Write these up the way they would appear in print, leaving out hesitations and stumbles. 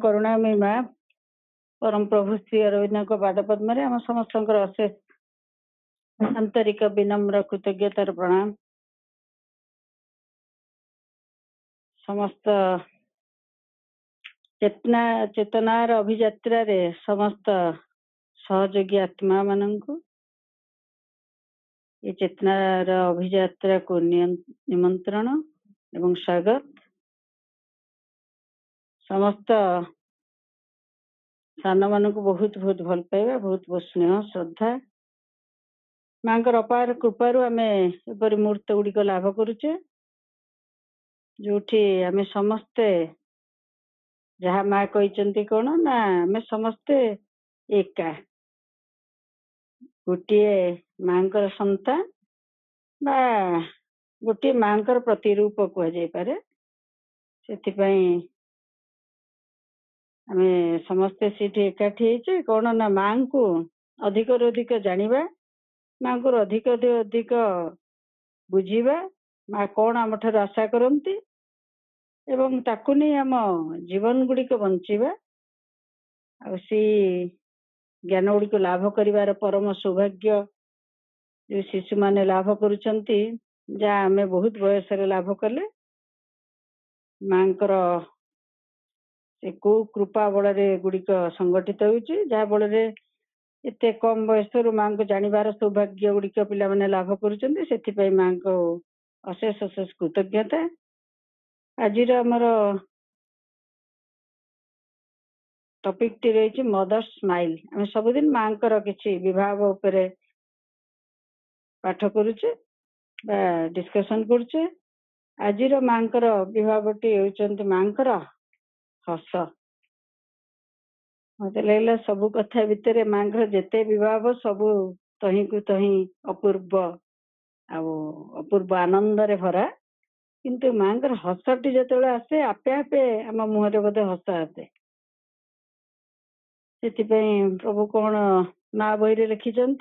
करुणामयी माँ परम प्रभु श्री अरविंद पाद पद्म आम समस्त अशेष आंतरिक विनम्र कृतज्ञतार प्रणाम। समस्त चेतनार अभियात्रा समस्त सहयोगी आत्मा मानू ये चेतनार अभियात्रा को निमंत्रण एवं स्वागत। समस्त सान मान को बहुत बहुत भल पाइबा, बहुत बहुत स्नेह श्रद्धा माँ अपार कृपारू आम एपरी मुहूर्त गुड़िक लाभ करुचे जो आम समस्ते जहाँ माँ कहते कौन ना आम समस्ते एका गोटे माँ संतान बा गोटे माँ प्रतिरूप कहुए से आम समस्ते सीठी एकाठी कौन ना माँ को अधिक अधिक जानिबा, माँ को अधिक अधिक बुझीबा, माँ कौन आम ठार आशा करती एवं ताकू नहीं आम जीवन गुड़िक बंचीबा सी ज्ञान गुड़िक लाभ करिवार परम सौभाग्य जो शिशु माने लाभ करुचंती जहाँ आम बहुत बयस लाभ कले माँ को कृपा बल गुड़िक संगठित होती जहाँ बल एते कम बयस माँ को जानिबार सौभाग्य गुड़िक पिला माने लाभ करुचंती से माँ को अशेष अशेष कृतज्ञता। आज आमर टॉपिक टी रही मदर स्माइल। आम सबुदिन माँ किसी विभाग उपरे पाठ करुचे डिस्कशन करुचे। आज माँ विभागटी होती माँ हस। मत लगे सबू कथा भितर माँ जिते विभाग सबू तही को तही अपूर्व अपूर्व आनंद रे भरा किंतु माँ हसटी जो आसे आपे आपे आम मुहर बोधे हस आसे से प्रभु कौन माँ बही लिखिं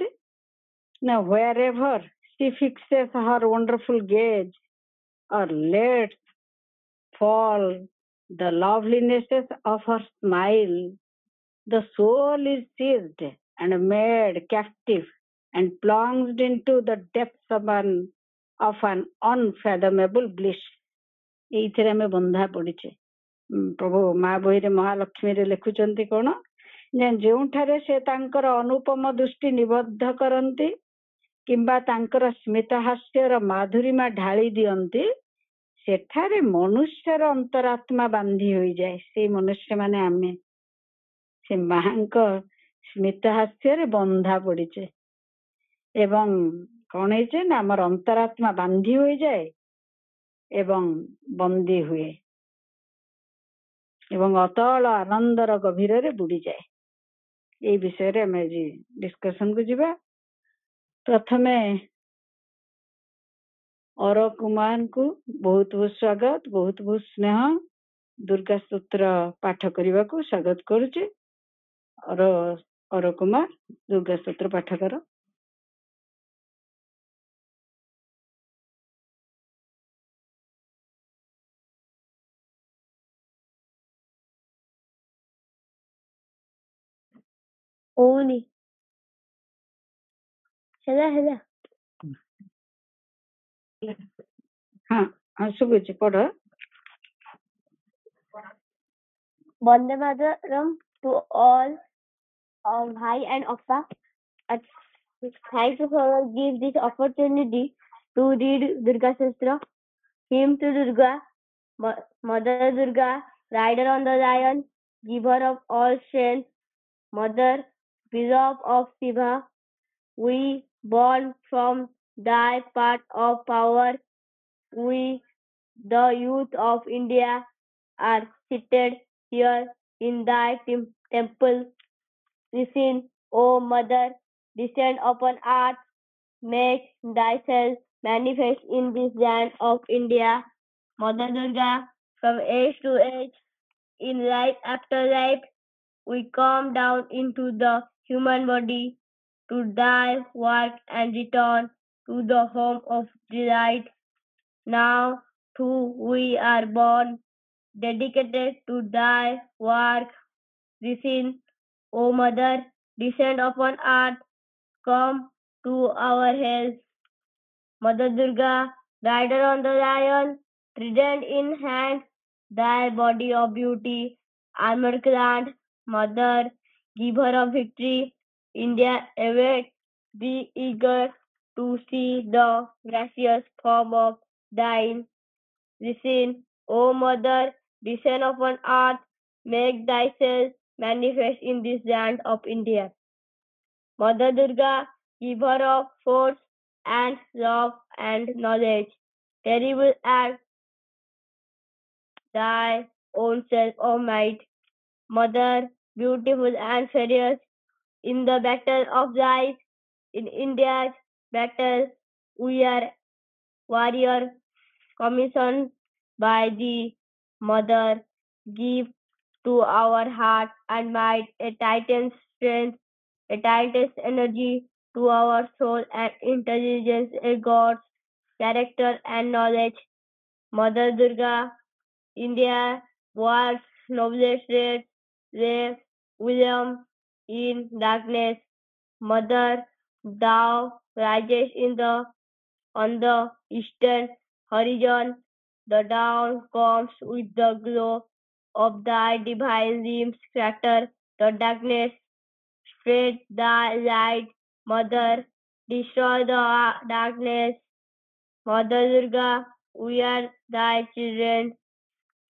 ना where ever she fixes her wonderful gauge or lets fall the lovelinesses of her smile, the soul is seized and made captive and plunged into the depths of an unfathomable bliss. ये आम बंधा पड़े प्रभु माँ बही महालक्ष्मी लिखुंट कौन जो से तांकर अनुपम दृष्टि निबद्ध करती किंबा तांकर स्मितहास्यर माधुरीमा ढाली दियंती सेठारे मनुष्यर अंतरात्मा बांधी हो जाए। से मनुष्य माने आमे से माँ स्मितहास्य बंधा पड़े एवं कौन है ना आमर अंतरात्मा बांधी हो जाए एवं बंदी हुए एवं अतल आनंदर गभीर रे बुड़ी जाए। ये विषय आम आज डिस्कशन को जीवा। प्रथमे और कुमार को बहुत बहुत स्वागत, बहुत बहुत स्नेह दुर्गा स्तोत्र पाठ करने को स्वागत करुचे। और कुमार दुर्गा स्तोत्र पाठ कर। ओनी हेला हाँ हाँ सुबह पढ़। Vande Mataram to all of Bhai and Akka. Thank you for give this opportunity to read Durga Shastra. Hymn to Durga, Mother Durga, rider on the lion, giver of all strength, Mother, beloved of Shiva, we born from thy path of power, we, the youth of India, are seated here in thy temple. Listen, O Mother, descend upon earth, make thyself manifest in this land of India. Mother Durga, from age to age, in life after life, we come down into the human body to die, work, and return to the home of delight. Now, too, we are born dedicated to thy work. Listen, O Mother, descend upon earth, come to our help. Mother Durga, rider on the lion, trident in hand, thy body of beauty, armor clad, Mother, giver of victory, India await thee eager to see the gracious form of thine. Listen, O Mother, descend upon earth, make thyself manifest in this land of India. Mother Durga, giver of force and love and knowledge, terrible as thy own self, O might. Mother, beautiful and furious, in the battle of life, in India's battle, we are warrior commissioned by thee. Mother, give to our heart and might a titan's strength, a titan's energy to our soul and intelligence, a God's character and knowledge. Mother Durga, India was noblest race, lay William in darkness. Mother, thou risest in the on the eastern horizon. The dawn comes with the glow of thy divine limbs scatter the darkness. Spread thy light, Mother, destroy the darkness. Mother Durga, we are thy children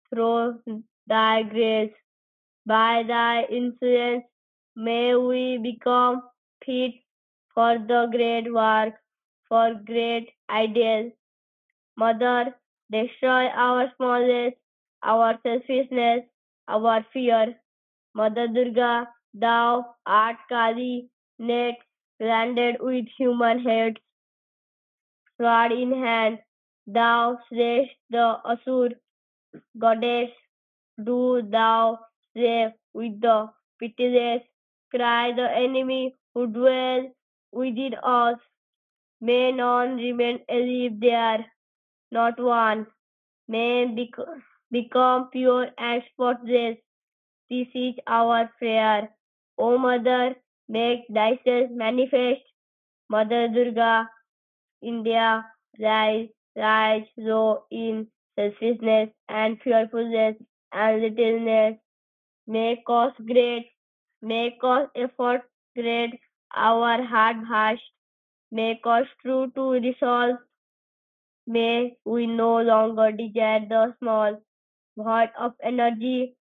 through thy grace. By thy influence, may we become fit for the great work, for great ideals. Mother, destroy our smallness, our selfishness, our fear. Mother Durga, thou art Kali, neck branded with human heads, sword in hand. Thou slayest the Asur, goddess, do thou slay with the pitiless, cry the enemy who dwell within us. May none remain alive there, not one. May become pure and spotless. This is our prayer. O Mother, make thyself manifest. Mother Durga, India, rise, rise low in selfishness and fearfulness and littleness. Make us great, make us effort great, our heart vast. Make us true to resolve. May we no longer desire the small void of energy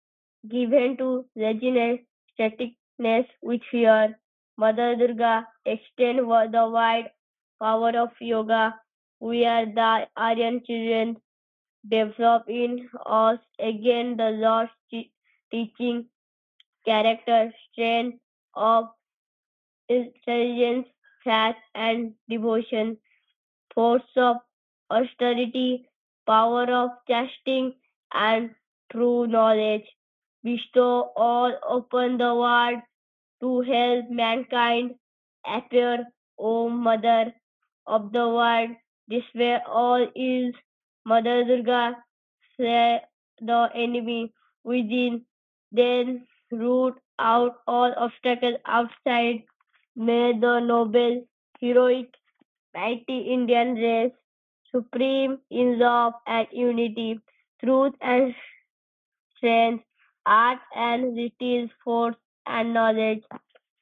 given to laziness, staticness with fear. Mother Durga, extend the wide power of yoga. We are the Aryan children. Develop in us again the lost teaching, character, strength of intelligence, faith, and devotion, force of austerity, power of casting, and true knowledge. Bestow all upon the world to help mankind appear, O Mother of the world. Despair all ills, Mother Durga, slay the enemy within, then root out all obstacles outside. May the noble, heroic, mighty Indian race, supreme in love and unity, truth and strength, art and little force and knowledge,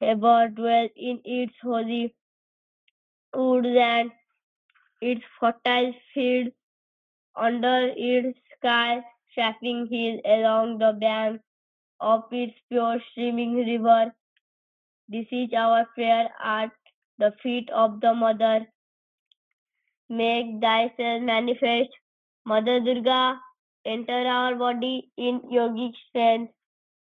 ever dwell in its holy woodland, its fertile field, under its sky, shaping hill along the bank of its pure streaming river. This is our prayer at the feet of the Mother. Make thyself manifest, Mother Durga. Enter our body in yogic strength.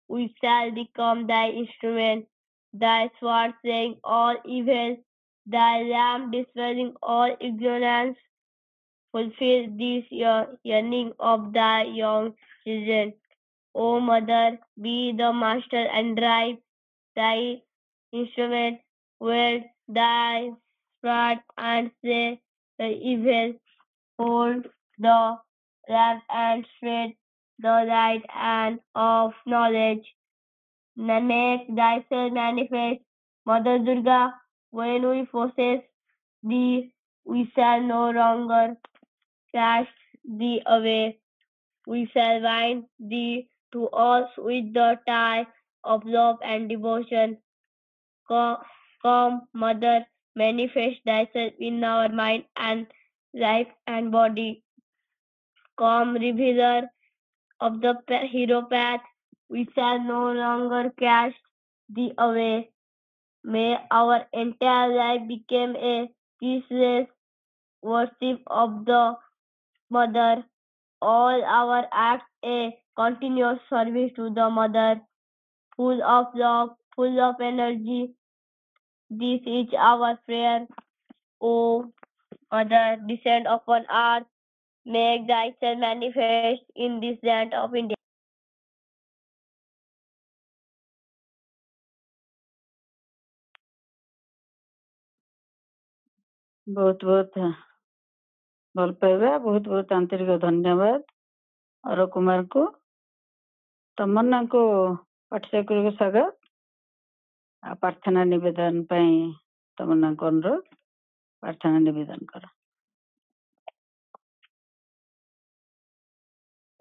We shall become thy instrument, thy sword slaying all evil, thy lamp dispelling all ignorance. Fulfill this yearning of thy young children. O Mother, be the master and drive thy instrument, wield thy sword and slay the evil, hold the lamp and spread the light and of knowledge. Make thyself manifest, Mother Durga. When we possess thee, we shall no longer cast thee away. We shall bind thee to us with the tie of love and devotion. Come, Mother, manifest thyself in our mind and life and body. Come, revealer of the hero path, we shall no longer cast thee away. May our entire life become a ceaseless worship of the Mother. All our acts a continuous service to the Mother, full of love, full of energy. This is our prayer. O Mother, descend upon earth, make thyself manifest in this land of India. बहुत बहुत भल पाइबा, बहुत बहुत आंतरिक धन्यवाद अर कुमार को। तमन्ना को पाठशाला को स्वागत। प्रार्थना निवेदन तमन्ना को अनुरोध, प्रार्थना निवेदन कर।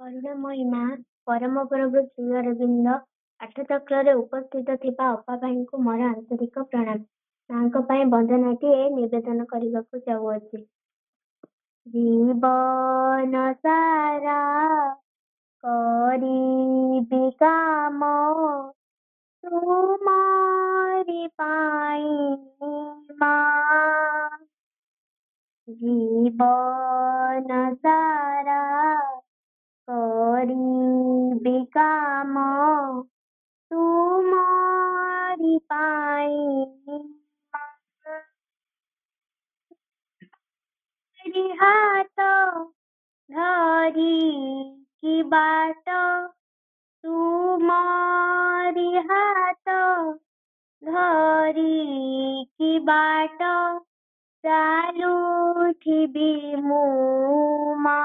କରୁଣାମୟୀ ମା, ପରମ ପ୍ରଭୁ ଶ୍ରୀ ଅରବିନ୍ଦ ଆଠଚକ୍ରରେ ଉପସ୍ଥିତ ଥିବା ଅପା ଭାଇଙ୍କୁ ମୋର ଆନ୍ତରିକ ପ୍ରଣାମ। ମାଙ୍କ ପାଇଁ ବନ୍ଦନାଟିଏ ନିବେଦନ କରିବାକୁ ଚାହୁଅଛି। ଜୀବନ ସାରା କରିବି କାମ ତୁମରି ପାଇଁ ମା, ଜୀବନ ସାରା କରିବି କାମ ତୁମରି ପାଇଁ ମା, ହାତ ଧରି କି ବାଟ ତୁମରି ହାତ ଧରି କି ବାଟ ଚାଲୁଥିବି ମୁଁ ମା,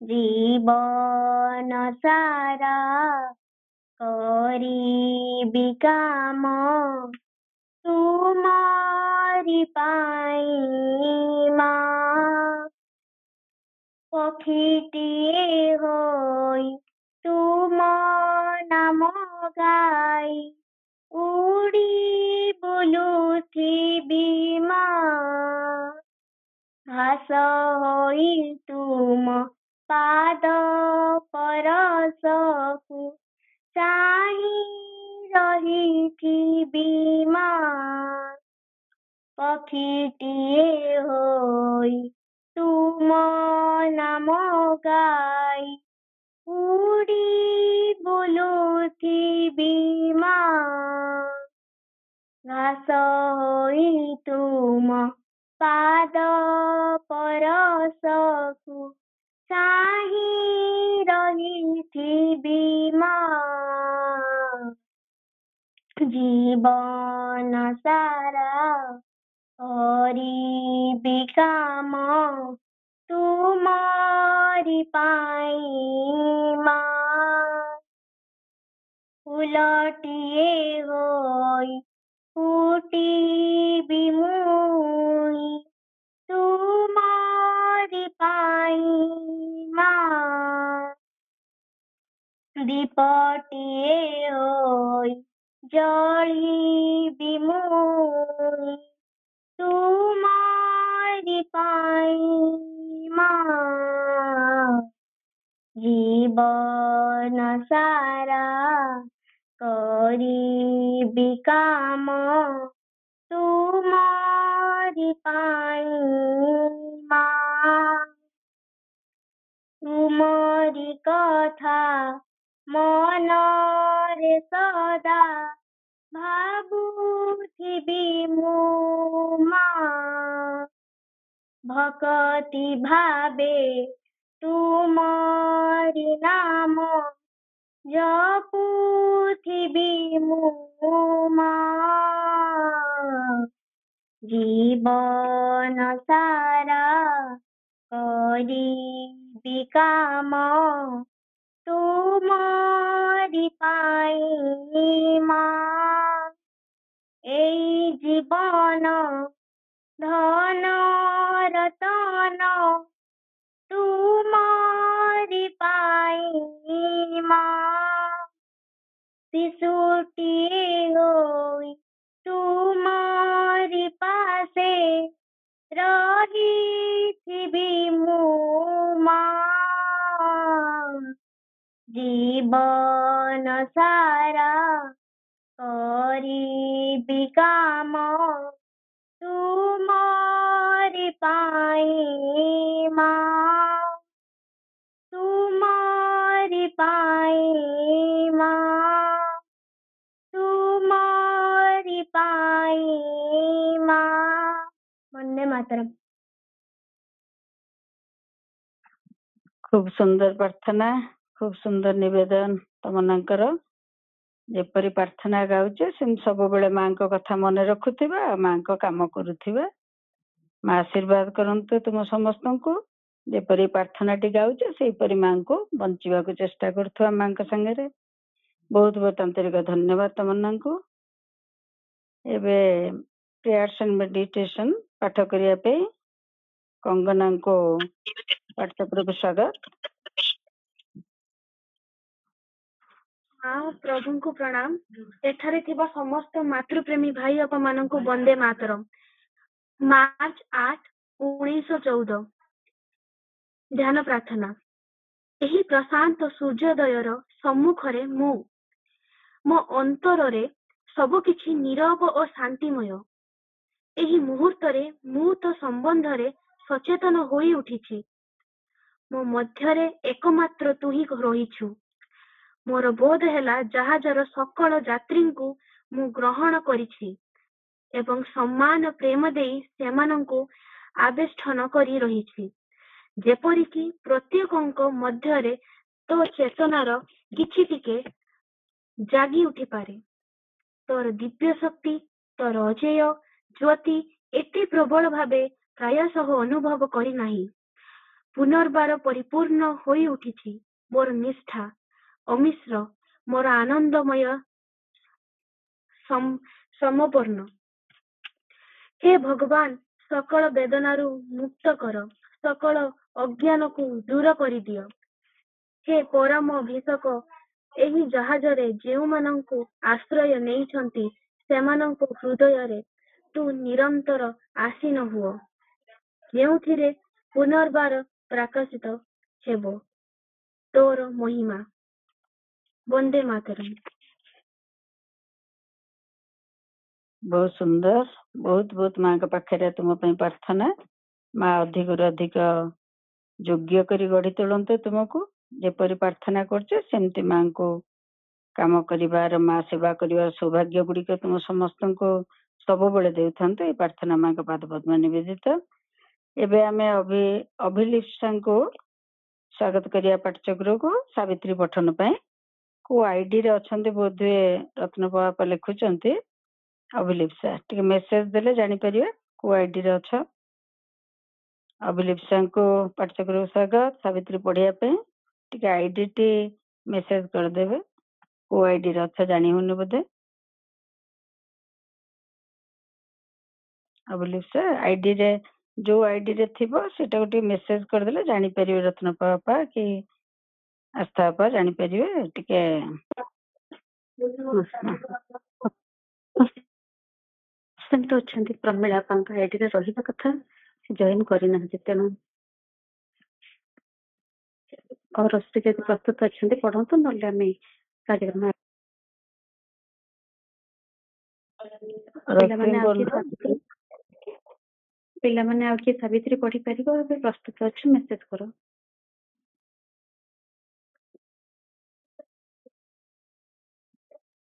ଜୀବନ ସାରା କରିବି କାମ ତୁମରି ପାଇଁ ମା, ପକ୍ଷୀଟିଏ ହୋଇ ତୁମ ନାମ ଗାଇ ଉଡ଼ି ବୁଲୁଥିବି ମା, ଘାସ ହୋଇ ତୁମ ପାଦ ପରଶକୁ ଚାହିଁ ରହିଥିବି ମା, ପକ୍ଷୀଟିଏ ହୋଇ ତୁମ ନାମ ଗାଇ ଉଡ଼ି ବୁଲୁଥିବି ମା, ଘାସ ହୋଇ ତୁମ ପାଦ ପରଶକୁ ଚାହିଁ ରହିଥିବି ମା, ଜୀବନ ସାରା କରିବି କାମ ତୁମରି ପାଇଁ ମା, ଫୁଲଟିଏ ହୋଇ ଫୁଟିବି ମୁଇଁ ତୁମରି ପାଇଁ ମା, ଦୀପଟିଏ ହୋଇ ଜଳିବି ମୁଇଁ ତୁମରି ପାଇଁ ମା, ଜୀବନ ସାରା କରିବି କାମ ତୁମରି ପାଇଁ ମା, ତୁମରି କଥା ମନରେ ସଦା ଭାବୁଥିବି ମୁଁ ମା, ଭକତି ଭାବେ ତୁମରି ନାମ ଜପୁଥିବି ମୁଁ ମା, ଜୀବନ ସାରା କରିବି বিকাম তুমরি পাই মা এই জীবন ধন রতন তুমরি পাই মা শিশুটিয়ে হই তুমরি পাশে রহিথিবি মু মা জীবন সারা করিবি কাম তুমরি পাই মা তুমরি পাই মা তুমরি পাই মা বন্দে মাতরম। खूब सुंदर प्रार्थना, खूब सुंदर निवेदन तुम मानकर जेपरी प्रार्थना गाउचे सेम सब बेले माँ को कथा मन रखुथिबा माँ को काम करुथिबा। माँ आशीर्वाद करंतु तुम समस्त को जेपरी प्रार्थना टी गाउचे सेपरी माँ को बंचिबा को चेष्टा करथुआ माँ को संगे। बहुत बहुत आंतरिक धन्यवाद तुम को। एबे प्रेयर्स एंड मेडिटेशन पाठ करिया पे कंगना को व्हाट्सएप रे स्वागत। हाँ प्रभु को प्रणाम। एठारे थिबा समस्त मातृप्रेमी भाई आप मानक वंदे मातरम। मार्च 8, 1914 ध्यान प्रार्थना। एही प्रशांत सूर्योदयर सम्मुखरे मो अंतररे सब किछि नीरव और शांतिमय। एही मुहूर्तरे मु तो संबंधरे सचेतन होई उठिछि। मो मध्यरे एकमात्र तू ही रहिछु। मोर बोध हेला जहाजर सकल यात्री को मु ग्रहण करिछि एवं सम्मान प्रेम देई सेमानंकु आवेष्टन करी रहिछि। जेपरिकी प्रत्येकंक मध्यरे तो चेतनार किछि टिके जागी उठी पारे। तोर दिव्य शक्ति तोर अजेय ज्योति एते प्रबल भावे प्रायशः अनुभव करी नाही। पुनर्बार परिपूर्ण होई उठिछि मोर निष्ठा अमिश्र मोर आनंदमय समपूर्ण। हे भगवान सकल वेदनारू मुक्त कर सकल अज्ञान को दूर कर दियो। हे परम अभिषेक एही जहाजरे जेउ मानंकु आश्रय नेइछंती सेमानंकु हृदय तू निरंतर आसीन हुओ जेउथिरे पुनर्बार प्रकाशित हेबो तोर महिमा। वंदे मातरम। बहुत सुंदर, बहुत बहुत माँ के पाखे तुम प्रार्थना। माँ अधिक अधिक योग्य करी गढ़ी तोलते तुमको जेपरी प्रार्थना करछे सेमती माँ को काम करिवार माँ सेवा करिवार सौभाग्य गुड़िक तुम समस्त को सब बेले देउथांतो। ये प्रार्थना माँ के पाद पद्म निवेदित। एबे आमे अभिलिप्सा को स्वागत करिया पाठचक्र को सावित्री पठन पाए को आईडी रे अछंते बोधे रत्नप्रभा लिखुचंती। अभिलिप्सा टिके मेसेज देले जानि परिबे को आईडी रे अछ। अभिलिप्सा को पाठचक्र स्वागत। सावित्री पढ़िया पे टिके आईडी टी मेसेज कर देबे को आईडी रे अछ जानि होने बोधे। अभिलिप्सा आईडी रे जो आईडी रे थिबो सेटा को टिके मेसेज कर देले जानि परिबे रत्नप्रभा कि आस्था पर जानि परिबे टिके। सेमती अच्छी प्रमिला आईडी रे रहिबा कथा जॉइन करना तेणु और प्रस्तुत अच्छा पढ़तु ना कार्यक्रम पिलाने आ किए सावित्री पढ़ी पार प्रस्तुत अच्छे मेसेज कर।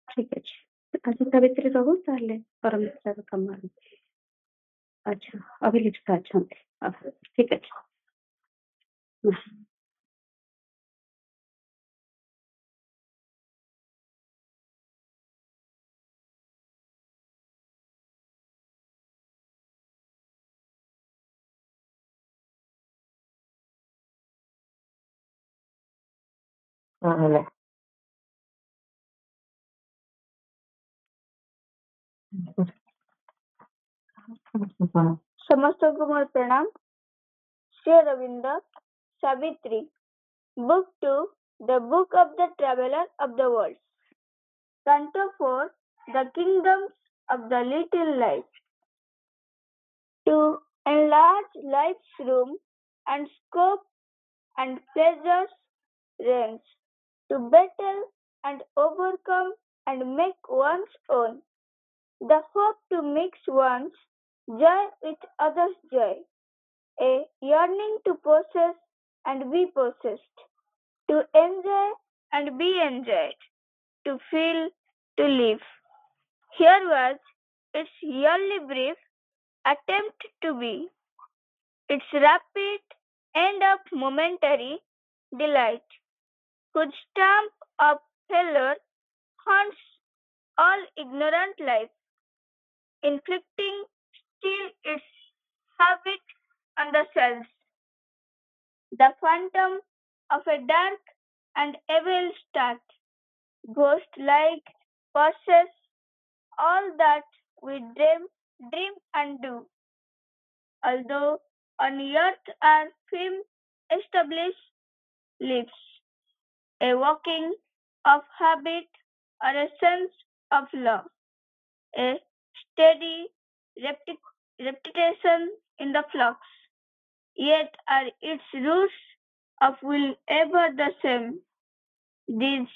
ठीक अच्छे आज सावित्री रहू ताले परमेश्वर कम। अच्छा अभिलिप्सा अच्छा ठीक अच्छे। समस्त को मोर प्रणाम। Shri Arvind, Savitri, Book 2, The Book of the Traveler of the World. Canto 4, The Kingdoms of the Little Light. To enlarge life's room and scope and pleasure's range, to battle and overcome and make one's own, the hope to mix one's joy with others' joy, a yearning to possess and be possessed, to enjoy and be enjoyed, to feel, to live. Here was its yearly brief attempt to be, its rapid end of momentary delight, whose stamp of failure haunts all ignorant life, inflicting still its havoc on the cells. The phantom of a dark and evil start, ghost-like, possess all that we dream and do. Although on earth our firm established lives, a walking of habit or a sense of law, a steady repetition in the flocks, yet are its roots of will ever the same. These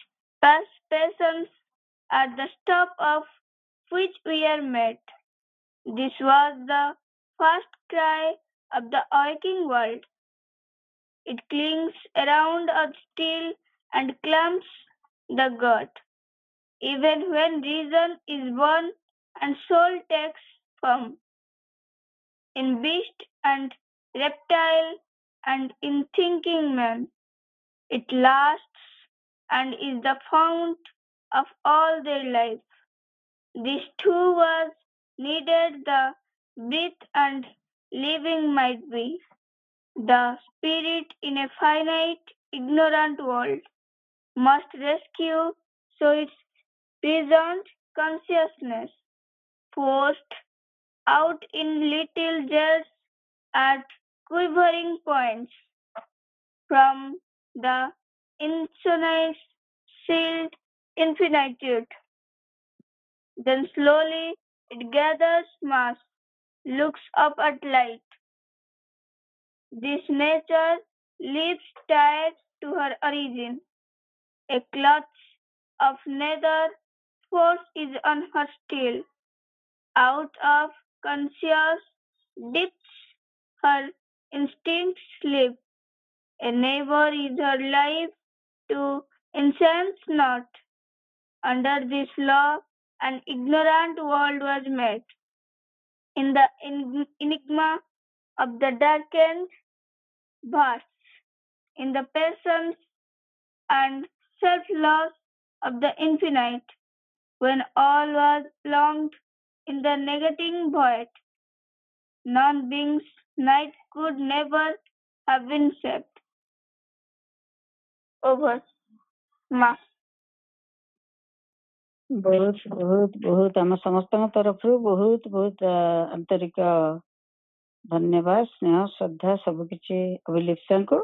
past passions are the stop of which we are made. This was the first cry of the waking world. It clings around us still and claims the God, even when reason is born and soul takes form. In beast and reptile and in thinking man, it lasts and is the fount of all their life. This too was needed the breath and living might be, the spirit in a finite, ignorant world must rescue so its present consciousness, forced out in little jets at quivering points from the infinite sealed infinitude. Then slowly it gathers mass, looks up at light. This nature leaps tied to her origin. A clutch of nether force is on her still. Out of conscious depths her instincts slip. A neighbor is her life to incense not. Under this law, an ignorant world was made. In the enigma of the darkened vast, in the patience and self-loss of the infinite, when all was plunged in the negating void, non-being's night could never have been saved. Over. Ma. ବହୁତ ବହୁତ ବହୁତ ଆମ ସମସ୍ତଙ୍କ ତରଫରୁ ବହୁତ ବହୁତ ଆନ୍ତରିକ ଧନ୍ୟବାଦ, ସ୍ନେହ, ଶ୍ରଦ୍ଧା ସବୁକିଛି ଅଭିଲିପ୍ସାଙ୍କୁ।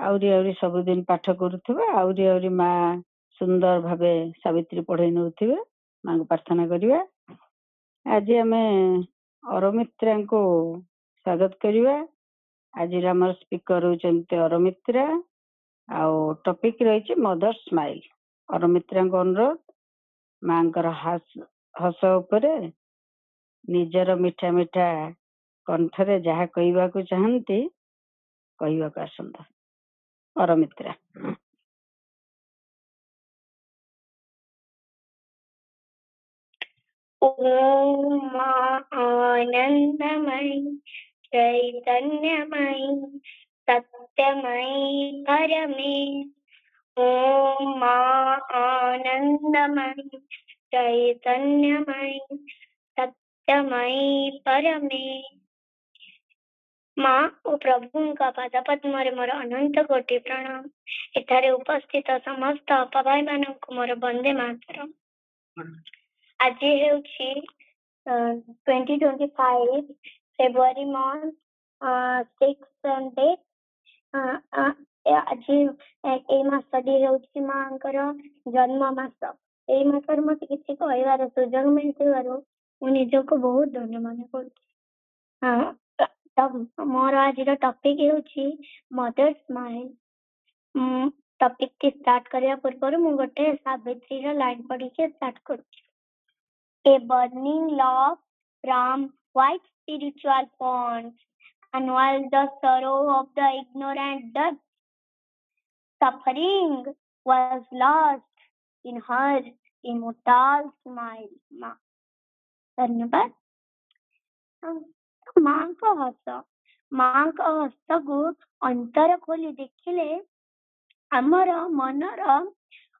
ଆହୁରି ଆହୁରି ସବୁଦିନ ପାଠ କରୁଥିବା, ଆହୁରି ଆହୁରି ମା ସୁନ୍ଦର ଭାବେ ସାବିତ୍ରୀ ପଢେଇ ନେଉଥିବେ, ମାଙ୍କୁ ପ୍ରାର୍ଥନା କରିବା। ଆଜି ଆମେ ଅରମିତ୍ରାଙ୍କୁ ସ୍ୱାଗତ କରିବା। ଆଜିର ଆମର ସ୍ପିକର ହଉଛନ୍ତି ଅରମିତ୍ରା, ଆଉ ଟପିକ ରହିଛି ମଦର ସ୍ମାଇଲ। ଅରମିତ୍ରାଙ୍କ ଅନୁରୋଧ, ମାଙ୍କର ହସ ଉପରେ ନିଜର ମିଠା ମିଠା କଣ୍ଠରେ ଯାହା କହିବାକୁ ଚାହାନ୍ତି କହିବାକୁ ଆସନ୍ତୁ। ଅରମିତ୍ରା। ओम आनंदमयी चैतन्यमयी सत्यमयी परमे। ओम आनंदमयी चैतन्यमयी सत्यमयी परमे। माँ ओ प्रभुଙ୍କ ପାଦପଦ୍ମରେ ମୋର ଅନନ୍ତ କୋଟି ପ୍ରଣାମ। ଏଠାରେ ଉପସ୍ଥିତ ସମସ୍ତ ଅପଭାଇମାନଙ୍କୁ ମୋର ବନ୍ଦେ ମାତରମ୍। ଆଜି ହେଉଛି 2025 ଫେବୃଆରୀ ମନ୍ଥ 6 ସଣ୍ଡେ। ଆଜି ଏଇ ମାସଟି ହେଉଛି ମାଙ୍କର ଜନ୍ମ ମାସ। ଏଇ ମାସରେ ମତେ କିଛି କହିବାର ସୁଯୋଗ ମିଳିଥିବାରୁ ମୁଁ ନିଜକୁ ବହୁତ ଧନ୍ୟ ମନେ କରୁଛି। ମୋର ଆଜିର ଟପିକ ହେଉଛି ମଦର୍ସ ମାଇଣ୍ଡ। ଟପିକ ଟି ଷ୍ଟାର୍ଟ କରିବା ପୂର୍ବରୁ ମୁଁ ଗୋଟେ ସାବିତ୍ରୀର ଲାଇନ ପଢିକି ଷ୍ଟାର୍ଟ କରୁଛି। A burning love from white spiritual ponds annuals the sorrow of the ignorant dust. Suffering was lost in her immortal smile. ଧନ୍ୟବାଦ। ମାଙ୍କ ହସକୁ ଅନ୍ତର ଖୋଲି ଦେଖିଲେ ଆମର ମନର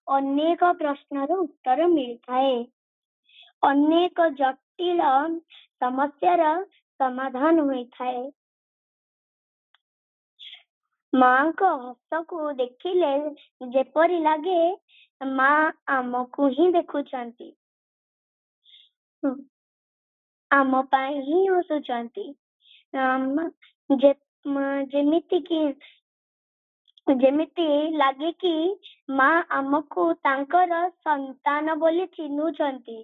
ଅନେକ ପ୍ରଶ୍ନର ଉତ୍ତର ମିଳିଥାଏ। ଅନେକ ଜଟିଳ ସମସ୍ୟାର ସମାଧାନ ହୋଇଥାଏ। ମାଙ୍କ ହସକୁ ଦେଖିଲେ ଯେପରି ଲାଗେ ମା ଆମକୁ ହିଁ ଦେଖୁଛନ୍ତି, ଆମ ପାଇଁ ହିଁ ହସୁଛନ୍ତି। ଯେମିତି ଲାଗେ କି ମା ଆମକୁ ତାଙ୍କର ସନ୍ତାନ ବୋଲି ଚିହ୍ନୁଛନ୍ତି।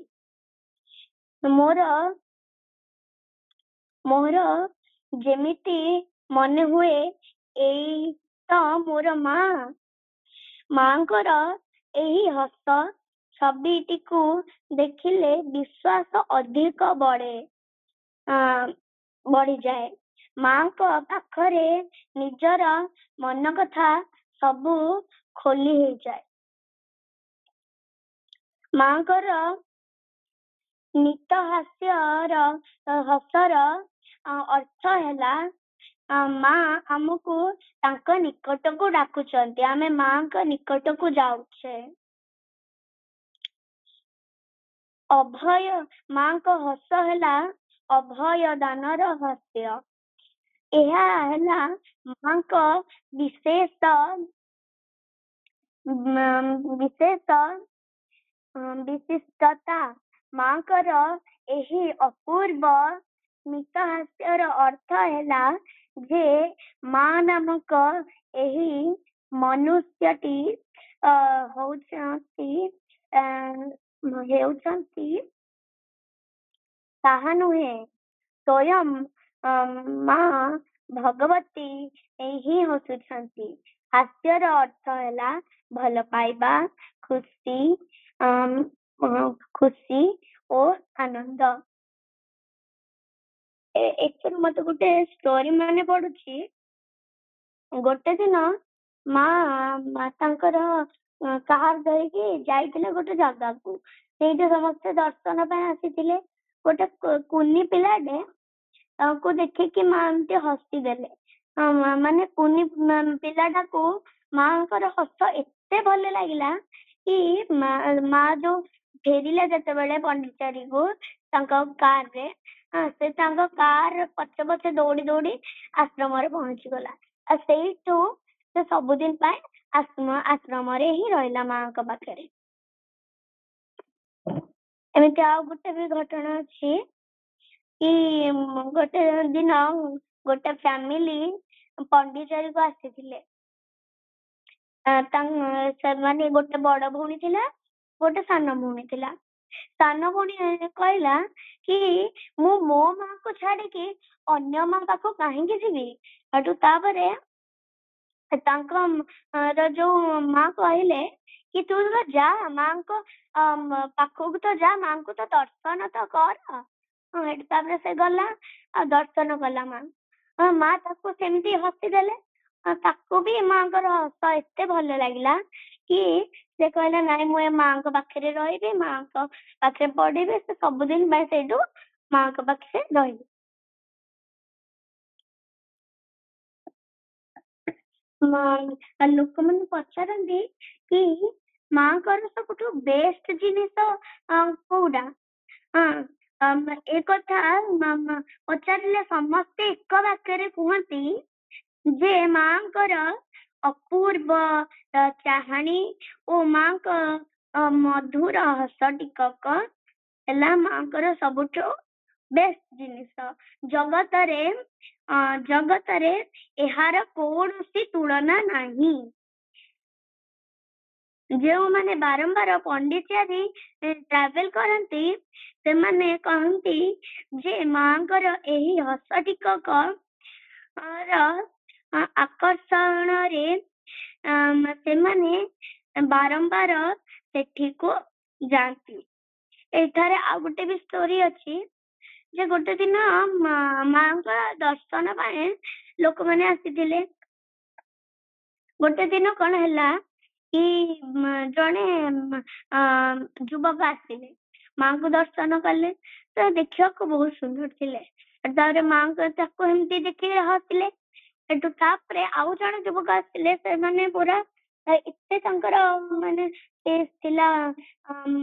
ମୋର ଯେମିତି ମନେ ହୁଏ ଏଇ ତ ମୋର ମାଙ୍କର ଏହି ହସ ଛବିଟିକୁ ଦେଖିଲେ ବିଶ୍ୱାସ ଅଧିକ ବଢିଯାଏ। ମାଙ୍କ ପାଖରେ ନିଜର ମନ କଥା ସବୁ ଖୋଲି ହେଇଯାଏ। ମାଙ୍କର ନିତ ହସର ଅର୍ଥ ହେଲା ମା ଆମକୁ ତାଙ୍କ ନିକଟକୁ ଡାକୁଛନ୍ତି, ଆମେ ମାଙ୍କ ନିକଟକୁ ଯାଉଛେ। ମାଙ୍କ ହସ ହେଲା ଅଭୟ ଦାନର ହସ୍ୟ। ଏହା ହେଲା ମାଙ୍କ ବିଶିଷ୍ଟତା। ମାଙ୍କର ଏହି ଅପୂର୍ବ ସ୍ମିତ ହାସ୍ୟର ଅର୍ଥ ହେଲା ଯେ ମା ନାମକ ଏହି ମନୁଷ୍ୟଟି ହେଉଛନ୍ତି ତାହା ନୁହେଁ, ସ୍ୱୟଂ ମା ଭଗବତୀ ହିଁ ହସୁଛନ୍ତି। ହାସ୍ୟର ଅର୍ଥ ହେଲା ଭଲ ପାଇବା, ଖୁସି ଓ ଆନନ୍ଦ। ଏଥିରୁ ମତେ ଗୋଟେ ଷ୍ଟୋରି ମନେ ପଡୁଛି। ଗୋଟେ ଦିନ ମା ତାଙ୍କର କାର ଧରିକି ଯାଇଥିଲେ ଗୋଟେ ଜାଗାକୁ। ସେଇଠି ସମସ୍ତେ ଦର୍ଶନ ପାଇଁ ଆସିଥିଲେ। ଗୋଟେ କୁନି ପିଲାଟେ ତାଙ୍କୁ ଦେଖିକି ମା ଏମିତି ହସିଦେଲେ। ମାନେ କୁନି ପିଲାଟାକୁ ମାଙ୍କର ହସ ଏତେ ଭଲ ଲାଗିଲା କି ମା ଯୋଉ ଫେରିଲେ ଯେତେବେଳେ ପଣ୍ଡିଚେରୀକୁ ତାଙ୍କ କାରରେ, ସେ ତାଙ୍କ କାର ପଛେ ପଛେ ଦୌଡି ଦୌଡି ଆଶ୍ରମରେ ପହଞ୍ଚିଗଲା। ସେଇଠୁ ସେ ସବୁଦିନ ପାଇଁ ଆଶ୍ରମରେ ହିଁ ରହିଲା ମାଙ୍କ ପାଖରେ। ଏମିତି ଆଉ ଗୋଟେ ବି ଘଟଣା ଅଛି କି ଗୋଟେ ଦିନ ଗୋଟେ ଫ୍ୟାମିଲି ପଣ୍ଡିଚେରୀକୁ ଆସିଥିଲେ। ସେମାନେ ଗୋଟେ ବଡ ଭଉଣୀ ଥିଲା, ଗୋଟେ ସାନ ଭଉଣୀ ଥିଲା। ସାନ ଭଉଣୀ କହିଲା କି ମୁଁ ମୋ ମାଙ୍କୁ ଛାଡିକି ଅନ୍ୟ ମା ପାଖକୁ କାହିଁକି ଯିବି। ତାପରେ ତାଙ୍କର ଯୋଉ ମା କହିଲେ କି ତୁ ଯା ମାଙ୍କ ପାଖକୁ ତ ଯା, ମାଙ୍କୁ ତ ଦର୍ଶନ ତ କର। ତାପରେ ସେ ଗଲା ଆଉ ଦର୍ଶନ କଲା ମା ତାକୁ ସେମିତି ହସିଦେଲେ। ତାକୁ ବି ମାଙ୍କର ହସ ଏତେ ଭଲ ଲାଗିଲା କି ସେ କହିଲା ନାଇଁ ମୁଁ ଏ ମାଙ୍କ ପାଖରେ ରହିବି, ମାଙ୍କ ପାଖରେ ପଢିବି। ସେ ସବୁଦିନ ପାଇଁ ସେଇଠୁ ମାଙ୍କ ପାଖରେ ରହିବି। ଲୋକମାନେ ପଚାରନ୍ତି କି ମାଙ୍କର ସବୁଠୁ ବେଷ୍ଟ ଜିନିଷ କୋଉଟା। ए कथा पचारिले समस्ते एक वाक्य कहती जे मांकर अपूर्व चाहाणी ओ मांक मधुर हस टिकक है मांकर सबुठ बेस्ट जिनिस जगतरे जगतरे एहार कौनसी तुलना नहीं। जो माने बारंबार पंडिचारी ट्रावेल करती से माने कहती जे मांकर एही हस टिकक आकर्षण रे से माने बारंबार सेठी को जाती। एठारे आ गोटे भी स्टोरी अच्छी जे गोटे दिन मांकर दर्शन पाए लोक माने आसीथिले। गोटे दिन कौन है कि जड़े युवक आसिले माँ को दर्शन कले तो देखा बहुत सुंदर थे माँ को एमती देखिए हसिले आउ जड़े युवक आसिले से पूरा एते माने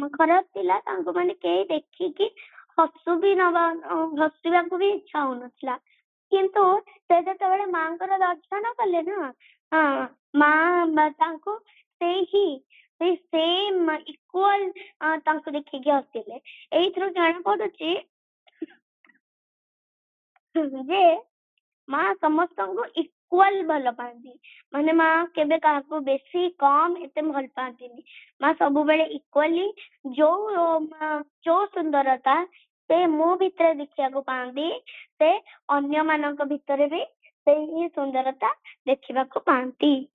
खराब थिला माने कई देखिकी हसु भी नवा हसवा को भी इच्छा होनथिला किंतु से जेतेबेले माँ को दर्शन कले ना माँ तांको सेम इक्वल तांको देखिकी हसिले एइथरो जाना पड़ुची जे माँ समस्त को इक्वल भल पाती माने माँ केबे काहाको बेसी कम एते भल पाती माँ सब बेले इक्वली जो जो सुंदरता से मो भितर देखिया को पाती से अन्य मानक भितर भी से ही सुंदरता देखिबा को पाती।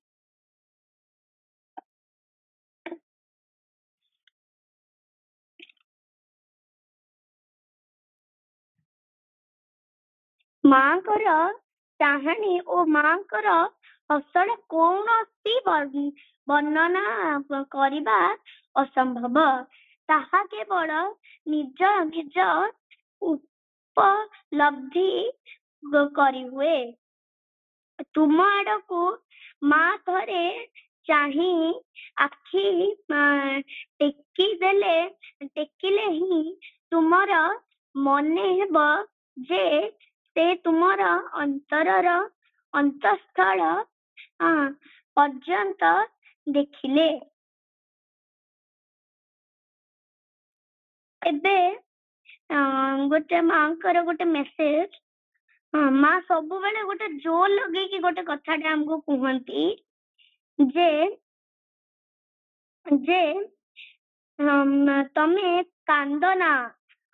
माँ कर चाहाणी ओ माँ कर हसण कौन वर्णना करवा असंभव ताहा केवल निज निज उपलब्धि करी हुए। तुम आड़ को माँ थरे चाही आखि टेकिले ही तुमर मने हेब जे से तुमर अंतरर अंतस्थल पर्यंत देखिले। एबे गोटे मांकर गोटे मेसेज माँ सब बेले गोटे जोर लगे कि गोटे कथाटे हमको कहती जे जे तमे कांदना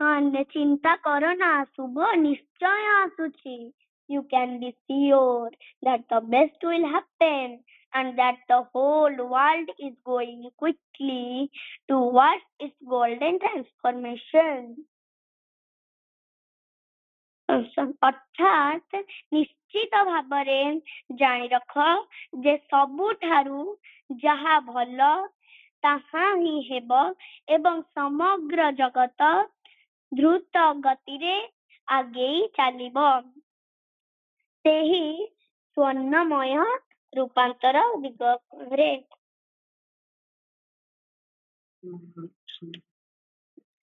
चिंता करना शुभ निश्चय आसुची। You can be sure that the best will happen and that the whole world is going quickly towards its golden transformation. अर्थात निश्चित भावरे जानी रख जे सबुठारु जहा भल ताहा ही हेब एवं समग्र जगत द्रुत गतिरे आगे चलिब सेही स्वर्णमय रूपांतर दिगरे।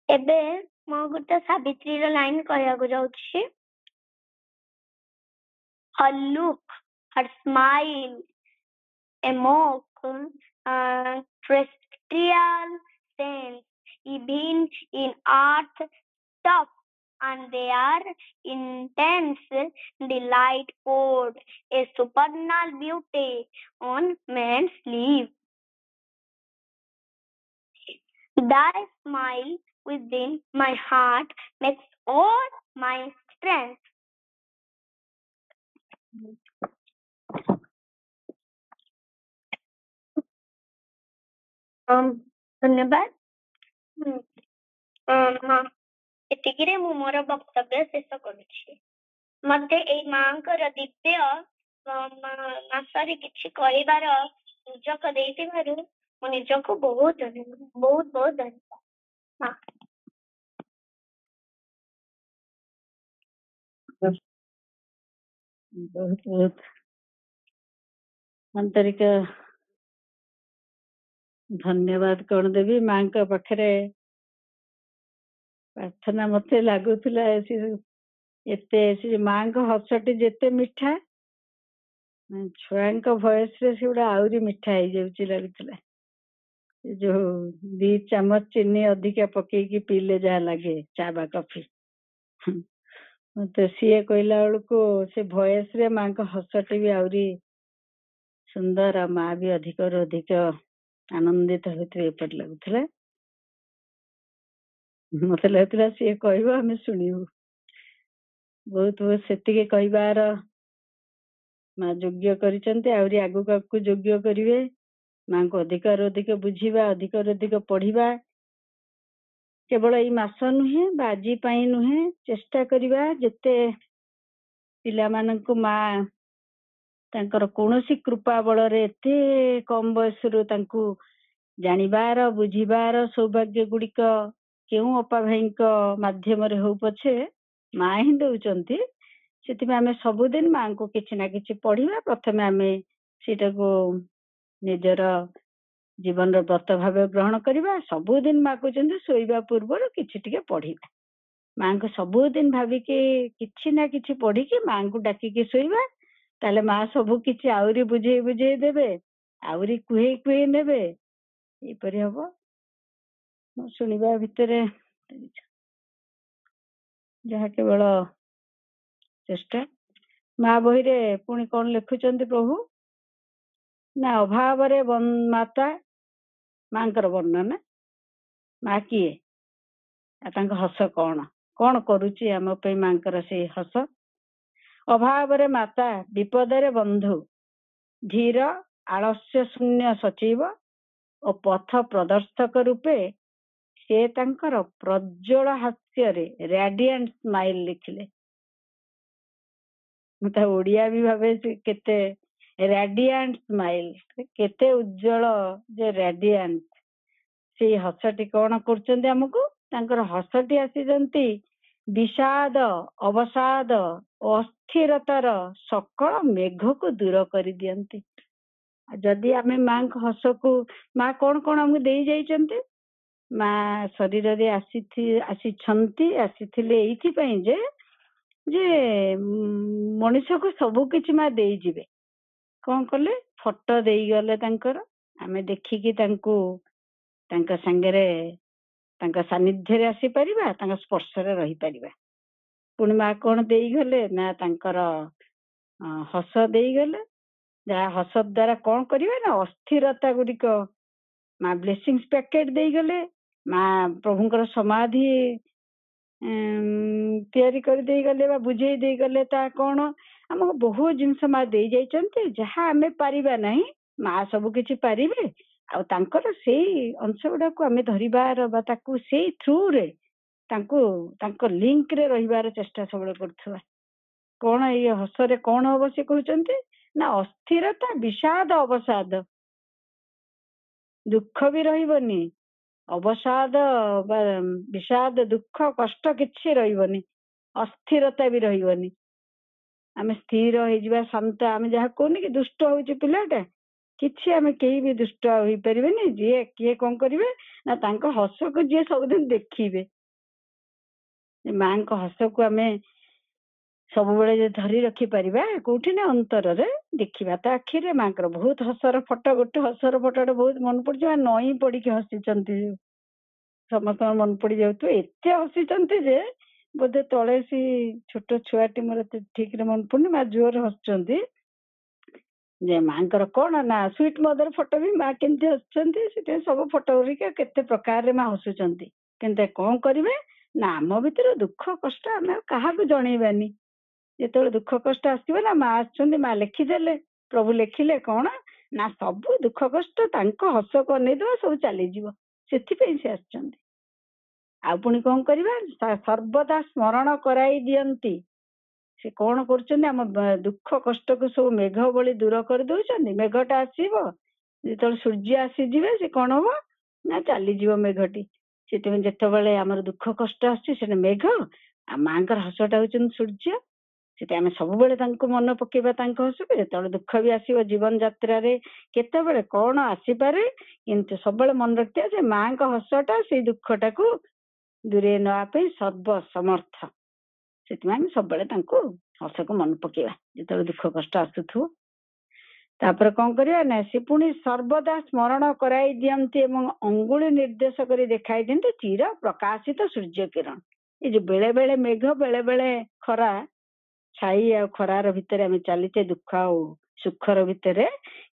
एबे मो गोटे सावित्री रो लाइन कहया को जाउछि her look, her smile, a mock terrestrial sense, even in art stuff, and their intense delight poured a supernal beauty on man's life. Thy smile within my heart makes all my strength. धन्यवाद। एतिकिरे मु मोर वक्तव्य शेष करुछि। मते एई मांकर दिव्य मासरे किछि कहिबार सुजोग देइतिबारु मु निजको बहुत बहुत धन्यवाद। बहुत बहुत आंतरिक धन्यवाद कौन देवी माँ का पाखरे ପ୍ରାର୍ଥନା ମତେ ଲାଗୁଥିଲା ଏତେ ସେ ମାଙ୍କ ହସଟି ଯେତେ ମିଠା, ଛୁଆଙ୍କ ଭଏସରେ ସେଗୁଡା ଆହୁରି ମିଠା ହେଇଯାଉଛି ଲାଗୁଥିଲା। ଯୋଉ 2 ଚାମଚ ଚିନି ଅଧିକା ପକେଇକି ପିଇଲେ ଯାହା ଲାଗେ ଚା ବା କଫି, ମତେ ସିଏ କହିଲା ବେଳକୁ ସେ ଭଏସରେ ମାଙ୍କ ହସଟି ବି ଆହୁରି ସୁନ୍ଦର, ମା ବି ଅଧିକରୁ ଅଧିକ ଆନନ୍ଦିତ ହଉଥିବେ ଏପରି ଲାଗୁଥିଲା। ମତେ ଲାଗୁଥିଲା ସିଏ କହିବ ଆମେ ଶୁଣିବୁ। ବହୁତ ବହୁତ ସେତିକି କହିବାର ମା ଯୋଗ୍ୟ କରିଛନ୍ତି, ଆହୁରି ଆଗକୁ ଆଗକୁ ଯୋଗ୍ୟ କରିବେ। ମାଙ୍କୁ ଅଧିକରୁ ଅଧିକ ବୁଝିବା, ଅଧିକରୁ ଅଧିକ ପଢିବା। କେବଳ ଏଇ ମାସ ନୁହେଁ ବା ଆଜି ପାଇଁ ନୁହେଁ, ଚେଷ୍ଟା କରିବା ଯେତେ ପିଲାମାନଙ୍କୁ ମା ତାଙ୍କର କୌଣସି କୃପା ବଳରେ ଏତେ କମ ବୟସରୁ ତାଙ୍କୁ ଜାଣିବାର, ବୁଝିବାର ସୌଭାଗ୍ୟ ଗୁଡିକ କେଉଁ ଅପା ଭାଇଙ୍କ ମାଧ୍ୟମରେ ହଉ ପଛେ ମା ହିଁ ଦଉଛନ୍ତି। ସେଥିପାଇଁ ଆମେ ସବୁଦିନ ମାଙ୍କୁ କିଛି ନା କିଛି ପଢିବା। ପ୍ରଥମେ ଆମେ ସେଇଟାକୁ ନିଜର ଜୀବନର ବ୍ରତ ଭାବେ ଗ୍ରହଣ କରିବା। ସବୁଦିନ ମା କହୁଛନ୍ତି ଶୋଇବା ପୂର୍ବରୁ କିଛି ଟିକେ ପଢିବା। ମାଙ୍କୁ ସବୁଦିନ ଭାବିକି କିଛି ନା କିଛି ପଢିକି ମାଙ୍କୁ ଡାକିକି ଶୋଇବା। ତାହେଲେ ମା ସବୁ କିଛି ଆହୁରି ବୁଝେଇ ବୁଝେଇ ଦେବେ, ଆହୁରି କୁହେଇ କୁହେଇ ନେବେ। ଏଇପରି ହବ। ଶୁଣିବା ଭିତରେ ଯାହା କେବଳ ଚେଷ୍ଟା। ମା ବହିରେ ପୁଣି କଣ ଲେଖୁଛନ୍ତି ପ୍ରଭୁ ନା, ଅଭାବରେ ମାତା, ମାଙ୍କର ବର୍ଣ୍ଣନା। ମା କିଏ, ତାଙ୍କ ହସ କଣ, କଣ କରୁଛି ଆମ ପାଇଁ ମାଙ୍କର ସେଇ ହସ। ଅଭାବରେ ମାତା, ବିପଦରେ ବନ୍ଧୁ, ଧୀର ଆଳସ୍ୟ ଶୂନ୍ୟ ସଚିବ ଓ ପଥ ପ୍ରଦର୍ଶକ ରୂପେ ସେ ତାଙ୍କର ପ୍ରଜ୍ୱଳ ହାସ୍ୟରେ ରାଡିଆଣ୍ଟ ସ୍ମାଇଲ ଲେଖିଲେ। ମୁଁ ତା ଓଡିଆ ବି ଭାବେ କେତେ ରାଡିଆଣ୍ଟ ସ୍ମାଇଲ, କେତେ ଉଜ୍ଜଳ ଯେ ରାଡିଆଣ୍ଟ। ସେଇ ହସଟି କଣ କରୁଛନ୍ତି ଆମକୁ, ତାଙ୍କର ହସଟି ଆସିଛନ୍ତି ବିଷାଦ, ଅବସାଦ ଓ ଅସ୍ଥିରତାର ସକଳ ମେଘକୁ ଦୂର କରିଦିଅନ୍ତି। ଯଦି ଆମେ ମାଙ୍କ ହସକୁ, ମା କଣ କଣ ଆମକୁ ଦେଇ ଯାଇଛନ୍ତି, ମା ଶରୀରରେ ଆସିଥିଲେ ଏଇଥିପାଇଁ ଯେ ମଣିଷକୁ ସବୁ କିଛି ମା ଦେଇଯିବେ। କଣ କଲେ, ଫଟୋ ଦେଇଗଲେ ତାଙ୍କର, ଆମେ ଦେଖିକି ତାଙ୍କୁ ତାଙ୍କ ସାଙ୍ଗରେ ତାଙ୍କ ସାନ୍ନିଧ୍ୟରେ ଆସିପାରିବା, ତାଙ୍କ ସ୍ପର୍ଶରେ ରହିପାରିବା। ପୁଣି ମା କଣ ଦେଇଗଲେ ନା, ତାଙ୍କର ହସ ଦେଇଗଲେ। ଯାହା ହସ ଦ୍ଵାରା କଣ କରିବେ ନା, ଅସ୍ଥିରତା ଗୁଡିକ ମା ବ୍ଲେସିଂସ୍ ପ୍ୟାକେଟ ଦେଇଗଲେ। ମା ପ୍ରଭୁଙ୍କର ସମାଧି ତିଆରି କରି ଦେଇଗଲେ ବା ବୁଝେଇ ଦେଇଗଲେ। ତା କଣ, ଆମକୁ ବହୁତ ଜିନିଷ ମା ଦେଇ ଯାଇଛନ୍ତି, ଯାହା ଆମେ ପାରିବା ନାହିଁ ମା ସବୁ କିଛି ପାରିବେ। ଆଉ ତାଙ୍କର ସେଇ ଅଂଶ ଗୁଡାକୁ ଆମେ ଧରିବାର ବା ତାକୁ ସେଇ ଥ୍ରୁରେ ତାଙ୍କୁ ତାଙ୍କ ଲିଙ୍କରେ ରହିବାର ଚେଷ୍ଟା ସବୁବେଳେ କରୁଥିବା। କଣ ଏଇ ହସରେ କଣ ହବ ସେ କହୁଛନ୍ତି ନା, ଅସ୍ଥିରତା, ବିଷାଦ, ଅବସାଦ, ଦୁଃଖ ବି ରହିବନି, ଅବସାଦ ବା ବିଷାଦ, ଦୁଃଖ, କଷ୍ଟ କିଛି ରହିବନି, ଅସ୍ଥିରତା ବି ରହିବନି। ଆମେ ସ୍ଥିର ହେଇଯିବା, ଶାନ୍ତ। ଆମେ ଯାହା କହୁନି କି ଦୁଷ୍ଟ ହଉଛି ପିଲାଟା, କିଛି ଆମେ କେହି ବି ଦୁଷ୍ଟ ହେଇପାରିବେନି। ଯିଏ କିଏ କଣ କରିବେ ନା, ତାଙ୍କ ହସକୁ ଯିଏ ସବୁଦିନ ଦେଖିବେ, ମାଙ୍କ ହସକୁ ଆମେ ସବୁବେଳେ ଯଦି ଧରି ରଖିପାରିବା, କୋଉଠି ନା ଅନ୍ତରରେ ଦେଖିବା। ତା ଆଖିରେ ମାଙ୍କର ବହୁତ ହସର ଫଟୋ, ଗୋଟେ ହସର ଫଟୋଟା ବହୁତ ମନେ ପଡିଯିବ। ନଈ ପଡିକି ହସିଛନ୍ତି, ସମସ୍ତଙ୍କ ମନେ ପଡି ଯାଉଥିବ। ଏତେ ହସିଛନ୍ତି ଯେ ବୋଧେ ତଳେ ସେ ଛୋଟ ଛୁଆଟି, ମୋର ଠିକରେ ମନେ ପଡୁନି, ମା ଜୋରରେ ହସୁଛନ୍ତି। ଯେ ମାଙ୍କର କଣ ନା, ସୁଇଟ ମଦର ଫଟୋ ବି ମା କେମିତି ହସୁଛନ୍ତି, ସେଥିପାଇଁ ସବୁ ଫଟୋ ଗୁଡିକ କେତେ ପ୍ରକାରରେ ମା ହସୁଛନ୍ତି। କିନ୍ତୁ କଣ କରିବେ ନା, ଆମ ଭିତରେ ଦୁଃଖ କଷ୍ଟ ଆମେ କାହାକୁ ଜଣେଇବାନି। ଯେତେବେଳେ ଦୁଃଖ କଷ୍ଟ ଆସିବ ନା, ମା ଆସୁଛନ୍ତି, ମା ଲେଖିଦେଲେ, ପ୍ରଭୁ ଲେଖିଲେ କଣ ନା, ସବୁ ଦୁଃଖ କଷ୍ଟ ତାଙ୍କ ହସକୁ ଅନେଇଦବା, ସବୁ ଚାଲିଯିବ। ସେଥିପାଇଁ ସେ ଆସିଛନ୍ତି। ଆଉ ପୁଣି କଣ କରିବା, ସର୍ବଦା ସ୍ମରଣ କରାଇ ଦିଅନ୍ତି। ସେ କଣ କରୁଛନ୍ତି, ଆମ ଦୁଃଖ କଷ୍ଟକୁ ସବୁ ମେଘ ଭଳି ଦୂର କରିଦଉଛନ୍ତି। ମେଘଟା ଆସିବ, ଯେତେବେଳେ ସୂର୍ଯ୍ୟ ଆସିଯିବେ ସେ କଣ ହବ ନା, ଚାଲିଯିବ ମେଘଟି। ସେଥିପାଇଁ ଯେତେବେଳେ ଆମର ଦୁଃଖ କଷ୍ଟ ଆସୁଛି ସେଟା ମେଘ, ଆଉ ମାଙ୍କର ହସଟା ହଉଛନ୍ତି ସୂର୍ଯ୍ୟ। ସେଠି ଆମେ ସବୁବେଳେ ତାଙ୍କୁ ମନେ ପକେଇବା, ତାଙ୍କ ହସକୁ। ଯେତେବେଳେ ଦୁଃଖ ବି ଆସିବ ଜୀବନ ଯାତ୍ରାରେ, କେତେବେଳେ କଣ ଆସିପାରେ, କିନ୍ତୁ ସବୁବେଳେ ମନେ ରଖିଥିବା ଯେ ମାଙ୍କ ହସଟା ସେଇ ଦୁଃଖଟାକୁ ଦୂରେଇ ନେବା ପାଇଁ ସର୍ବସମର୍ଥ। ସେଥିପାଇଁ ଆମେ ସବୁବେଳେ ତାଙ୍କୁ ହସକୁ ମନେ ପକେଇବା ଯେତେବେଳେ ଦୁଃଖ କଷ୍ଟ ଆସୁଥିବ। ତାପରେ କଣ କରିବା ନା ସେ ପୁଣି ସର୍ବଦା ସ୍ମରଣ କରାଇ ଦିଅନ୍ତି ଏବଂ ଅଙ୍ଗୁଳି ନିର୍ଦ୍ଦେଶ କରି ଦେଖାଇ ଦିଅନ୍ତି ଚିର ପ୍ରକାଶିତ ସୂର୍ଯ୍ୟ କିରଣ। ଏ ଯୋଉ ବେଳେ ବେଳେ ମେଘ ବେଳେ ବେଳେ ଖରା, ଛାଇ ଆଉ ଖରାର ଭିତରେ ଆମେ ଚାଲିଛେ ଦୁଃଖ ଆଉ ସୁଖର ଭିତରେ,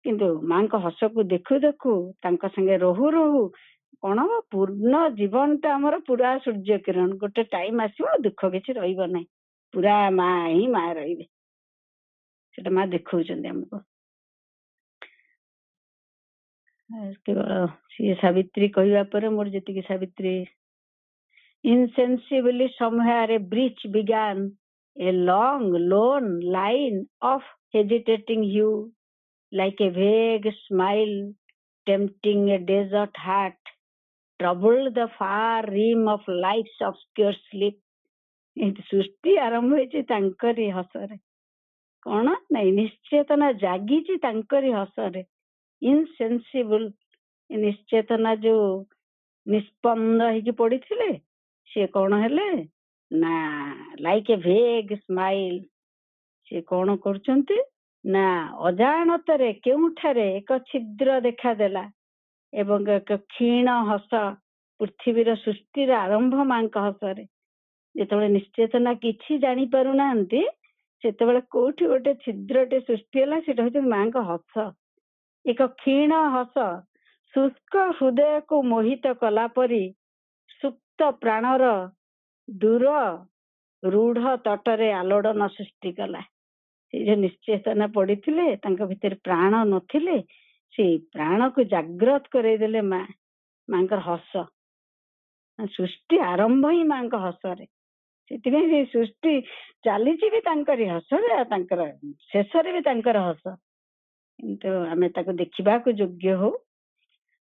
କିନ୍ତୁ ମାଙ୍କ ହସକୁ ଦେଖୁ ଦେଖୁ ତାଙ୍କ ସାଙ୍ଗେ ରହୁ ରହୁ କଣ ପୂର୍ଣ୍ଣ ଜୀବନଟା ଆମର ପୁରା ସୂର୍ଯ୍ୟ କିରଣ। ଗୋଟେ ଟାଇମ ଆସିବ ଦୁଃଖ କିଛି ରହିବ ନାହିଁ, ପୁରା ମା ହିଁ ମା ରହିବେ। ସେଟା ମା ଦେଖଉଛନ୍ତି ଆମକୁ। କେବଳ ସିଏ ସାବିତ୍ରୀ କହିବା ପରେ ମୋର ଯେତିକି Savitri, insensibly somewhere a breach began, a long lone line of hesitating hue, like a vague smile tempting a desert heart, troubled the far rim of life's obscure sleep. ସୃଷ୍ଟି ଆରମ୍ଭ ହେଇଛି ତାଙ୍କରି ହସରେ। କଣ ନାଇଁ ନିଶ୍ଚେତନା ଜାଗିଛି ତାଙ୍କରି ହସରେ। ଇନସେନ୍ସିବୁଲ, ନିଶ୍ଚେତନା ଯୋଉ ନିଷ୍ପନ୍ଦ ହେଇକି ପଡିଥିଲେ ସିଏ କଣ ହେଲେ ନା ଲାଇକ୍ ଏ ଭେଗ୍ ସ୍ମାଇଲ, ସିଏ କଣ କରୁଛନ୍ତି ନା ଅଜାଣତରେ କେଉଁଠାରେ ଏକ ଛିଦ୍ର ଦେଖାଦେଲା ଏବଂ ଏକ କ୍ଷୀଣ ହସ, ପୃଥିବୀର ସୃଷ୍ଟିର ଆରମ୍ଭ ମାଙ୍କ ହସରେ। ଯେତେବେଳେ ନିଶ୍ଚେତନା କିଛି ଜାଣିପାରୁନାହାନ୍ତି ସେତେବେଳେ କୋଉଠି ଗୋଟେ ଛିଦ୍ରଟେ ସୃଷ୍ଟି ହେଲା, ସେଟା ହଉଛି ମାଙ୍କ ହସ। ଏକ କ୍ଷୀଣ ହସ ଶୁଷ୍କ ହୃଦୟକୁ ମୋହିତ କଲା ପରି ସୁପ୍ତ ପ୍ରାଣର ଦୂର ରୂଢ ତଟରେ ଆଲୋଡ଼ନ ସୃଷ୍ଟି କଲା। ସେ ଯୋଉ ନିଶ୍ଚେତନା ପଡିଥିଲେ ତାଙ୍କ ଭିତରେ ପ୍ରାଣ ନଥିଲେ, ସେଇ ପ୍ରାଣକୁ ଜାଗ୍ରତ କରେଇଦେଲେ ମା, ମାଙ୍କର ହସ। ସୃଷ୍ଟି ଆରମ୍ଭ ହିଁ ମାଙ୍କ ହସରେ। ସେଥିପାଇଁ ସେ ସୃଷ୍ଟି ଚାଲିଛି ବି ତାଙ୍କରି ହସରେ, ଆଉ ତାଙ୍କର ଶେଷରେ ବି ତାଙ୍କର ହସ। କିନ୍ତୁ ଆମେ ତାକୁ ଦେଖିବାକୁ ଯୋଗ୍ୟ ହଉ।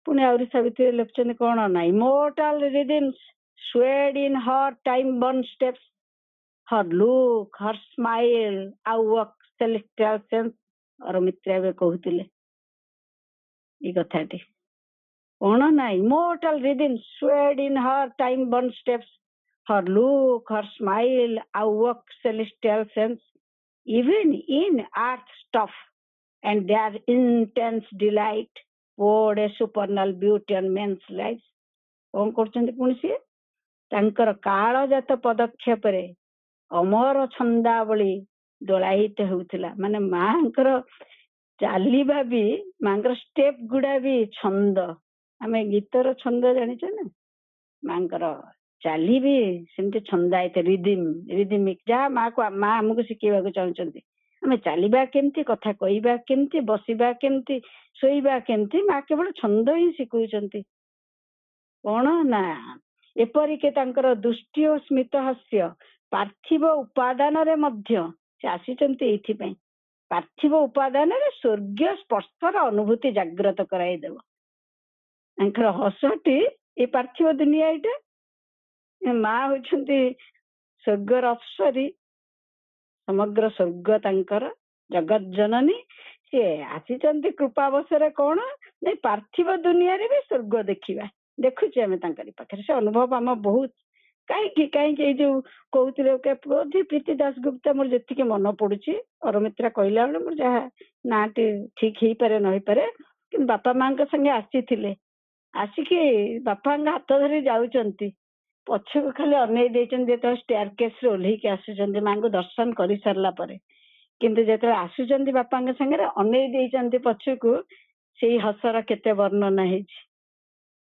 ପୁଣି ଆହୁରି ସାବିତ୍ରୀ ଲେଖୁଛନ୍ତି କଣ ନା immortal rhythms swayed in her time born steps, her look, her smile, awoke celestial sense। ଅରମିତ୍ରା ଏବେ କହୁଥିଲେ ଏଇ କଥାଟି। କଣ ନା immortal rhythms swayed in her time born steps, her look, her smile, awoke celestial sense, even in earth stuff and their intense delight poured a supernal beauty on men's lives। କଣ କରୁଛନ୍ତି ପୁଣି ସିଏ ତାଙ୍କର କାଳଜାତ ପଦକ୍ଷେପରେ ଅମର ଛନ୍ଦାବଳୀ ଦୋଳାୟିତ ହେଉଥିଲା। ମାନେ ମାଙ୍କର ଚାଲିବା ବି, ମାଙ୍କର ଷ୍ଟେପ ଗୁଡା ବି ଛନ୍ଦ। ଆମେ ଗୀତର ଛନ୍ଦ ଜାଣିଛେ ନା, ମାଙ୍କର ଚାଲି ବି ସେମିତି ଛନ୍ଦାୟିତ, ରିଦିମିକ, ଯାହା ମା ଆମକୁ ଶିଖେଇବାକୁ ଚାହୁଁଛନ୍ତି। ଆମେ ଚାଲିବା କେମିତି, କଥା କହିବା କେମିତି, ବସିବା କେମିତି, ଶୋଇବା କେମିତି, ମା କେବଳ ଛନ୍ଦ ହିଁ ଶିଖଉଛନ୍ତି। କଣ ନା ଏପରିକି ତାଙ୍କର ଦୃଷ୍ଟି ଓ ସ୍ମିତ ହାସ୍ୟ ପାର୍ଥିବ ଉପାଦାନରେ ମଧ୍ୟ, ସେ ଆସିଛନ୍ତି ଏଇଥିପାଇଁ, ପାର୍ଥିବ ଉପାଦାନରେ ସ୍ୱର୍ଗୀୟ ସ୍ପର୍ଶର ଅନୁଭୂତି ଜାଗ୍ରତ କରାଇଦେବ। ତାଙ୍କର ହସଟି ଏ ପାର୍ଥିବ ଦୁନିଆ, ଏଇଟା ମା ହଉଛନ୍ତି ସ୍ୱର୍ଗର ଅପ୍ସରୀ, ସମଗ୍ର ସ୍ୱର୍ଗ ତାଙ୍କର, ଜଗତ ଜନନୀ। ସିଏ ଆସିଛନ୍ତି କୃପାବଶରେ କଣ ନାଇଁ ପାର୍ଥିବ ଦୁନିଆରେ ବି ସ୍ୱର୍ଗ ଦେଖିବା। ଦେଖୁଛେ ଆମେ ତାଙ୍କରି ପାଖରେ, ସେ ଅନୁଭବ ଆମ ବହୁତ। କାହିଁକି ଏଇ ଯୋଉ କହୁଥିଲେ ବୋଧେ ପ୍ରୀତି ଦାସଗୁପ୍ତା, ମୋର ଯେତିକି ମନେ ପଡୁଛି, ଅରମିତ୍ରା କହିଲା ବେଳେ ମୋର ଯାହା ନାଁଟି ଠିକ ହେଇପାରେ ନ ହେଇପାରେ, କିନ୍ତୁ ବାପା ମାଙ୍କ ସାଙ୍ଗେ ଆସିଥିଲେ, ଆସିକି ବାପାଙ୍କ ହାତ ଧରି ଯାଉଛନ୍ତି, ପଛକୁ ଖାଲି ଅନେଇ ଦେଇଛନ୍ତି ଯେତେବେଳେ ଷ୍ଟେୟାର କେସରେ ଓହ୍ଲେଇକି ଆସୁଛନ୍ତି ମାଙ୍କୁ ଦର୍ଶନ କରିସାରିଲା ପରେ। କିନ୍ତୁ ଯେତେବେଳେ ଆସୁଛନ୍ତି ବାପାଙ୍କ ସାଙ୍ଗରେ ଅନେଇ ଦେଇଛନ୍ତି ପଛକୁ, ସେଇ ହସର କେତେ ବର୍ଣ୍ଣନା ହେଇଛି।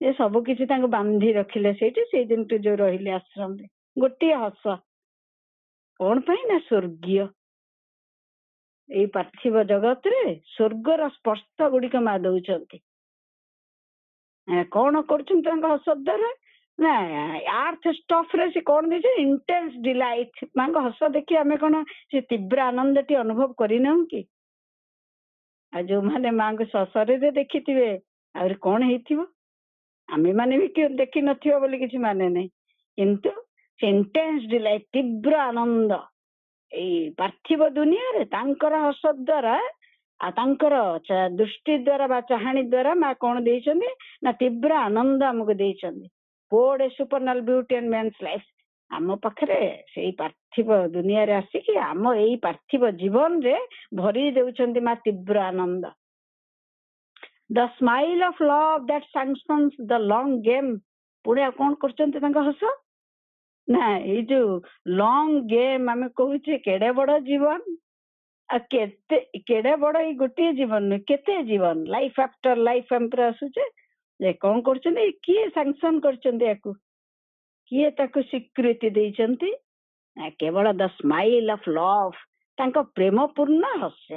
ଏ ସବୁ କିଛି ତାଙ୍କୁ ବାନ୍ଧି ରଖିଲେ ସେଇଠି, ସେଇ ଦିନଠୁ ଯୋଉ ରହିଲେ ଆଶ୍ରମରେ। ଗୋଟିଏ ହସ କଣ ପାଇଁ ନା ସ୍ୱର୍ଗୀୟ, ଏଇ ପାର୍ଥିବ ଜଗତରେ ସ୍ୱର୍ଗର ସ୍ପର୍ଶ ଗୁଡିକ ମା ଦଉଛନ୍ତି। କଣ କରୁଛନ୍ତି ତାଙ୍କ ହସ ଦ୍ୱାରା ନା ଆର୍ଥ ଷ୍ଟଫରେ ସେ କଣ ଦେଇছে, ଇଣ୍ଟେନ୍ସ ଡିଲାଇଟ। ମାଙ୍କ ହସ ଦେଖି ଆମେ କଣ ସେ ତୀବ୍ର ଆନନ୍ଦଟି ଅନୁଭବ କରିନାହୁଁ କି? ଆଉ ଯୋଉମାନେ ମାଙ୍କୁ ଶରୀରରେ ଦେଖିଥିବେ ଆହୁରି କଣ ହେଇଥିବ, ଆମେ ମାନେ ବି ଦେଖିନଥିବ ବୋଲି କିଛି ମାନେ ନାହିଁ, କିନ୍ତୁ ସେ ଇଣ୍ଟେନ୍ସ ଡିଲାଇଟ, ତୀବ୍ର ଆନନ୍ଦ ଏଇ ପାର୍ଥିବ ଦୁନିଆରେ ତାଙ୍କର ହସ ଦ୍ୱାରା ଆଉ ତାଙ୍କର ଦୃଷ୍ଟି ଦ୍ୱାରା ବା ଚାହାଣୀ ଦ୍ୱାରା ମା କଣ ଦେଇଛନ୍ତି ନା ତୀବ୍ର ଆନନ୍ଦ ଆମକୁ ଦେଇଛନ୍ତି। afford a supernal beauty and man's life. ଆମ ପାଖରେ ସେଇ ପାର୍ଥିବ ଦୁନିଆରେ ଆସିକି ଆମ ଏଇ ପାର୍ଥିବ ଜୀବନରେ ଭରି ଦେଉଛନ୍ତି ମା ତୀବ୍ର ଆନନ୍ଦ. The smile of love that sanctions the long game. ପୁଣି ଆଉ କଣ କରୁଛନ୍ତି ତାଙ୍କ ହସ? ନା ଏଇ ଯୋଉ ଲଙ୍ଗ ଗେମ୍ ଆମେ କହୁଛେ, କେଡେ ବଡ ଜୀବନ ଆଉ କେଡେ ବଡ ଏଇ ଗୋଟିଏ ଜୀବନ ନୁହେଁ, କେତେ ଜୀବନ, ଲାଇଫ ଆଫ୍ଟର ଲାଇଫ ଆମେ ପୁରା ଆସୁଛେ. ଯେ କଣ କରୁଛନ୍ତି, କିଏ ସାଂସନ କରିଛନ୍ତି ୟାକୁ, କିଏ ତାକୁ ସ୍ୱୀକୃତି ଦେଇଛନ୍ତି? କେବଳ ଦ ସ୍ମାଇଲ ଅଫ ଲଭ, ତାଙ୍କ ପ୍ରେମପୂର୍ଣ୍ଣ ହସ.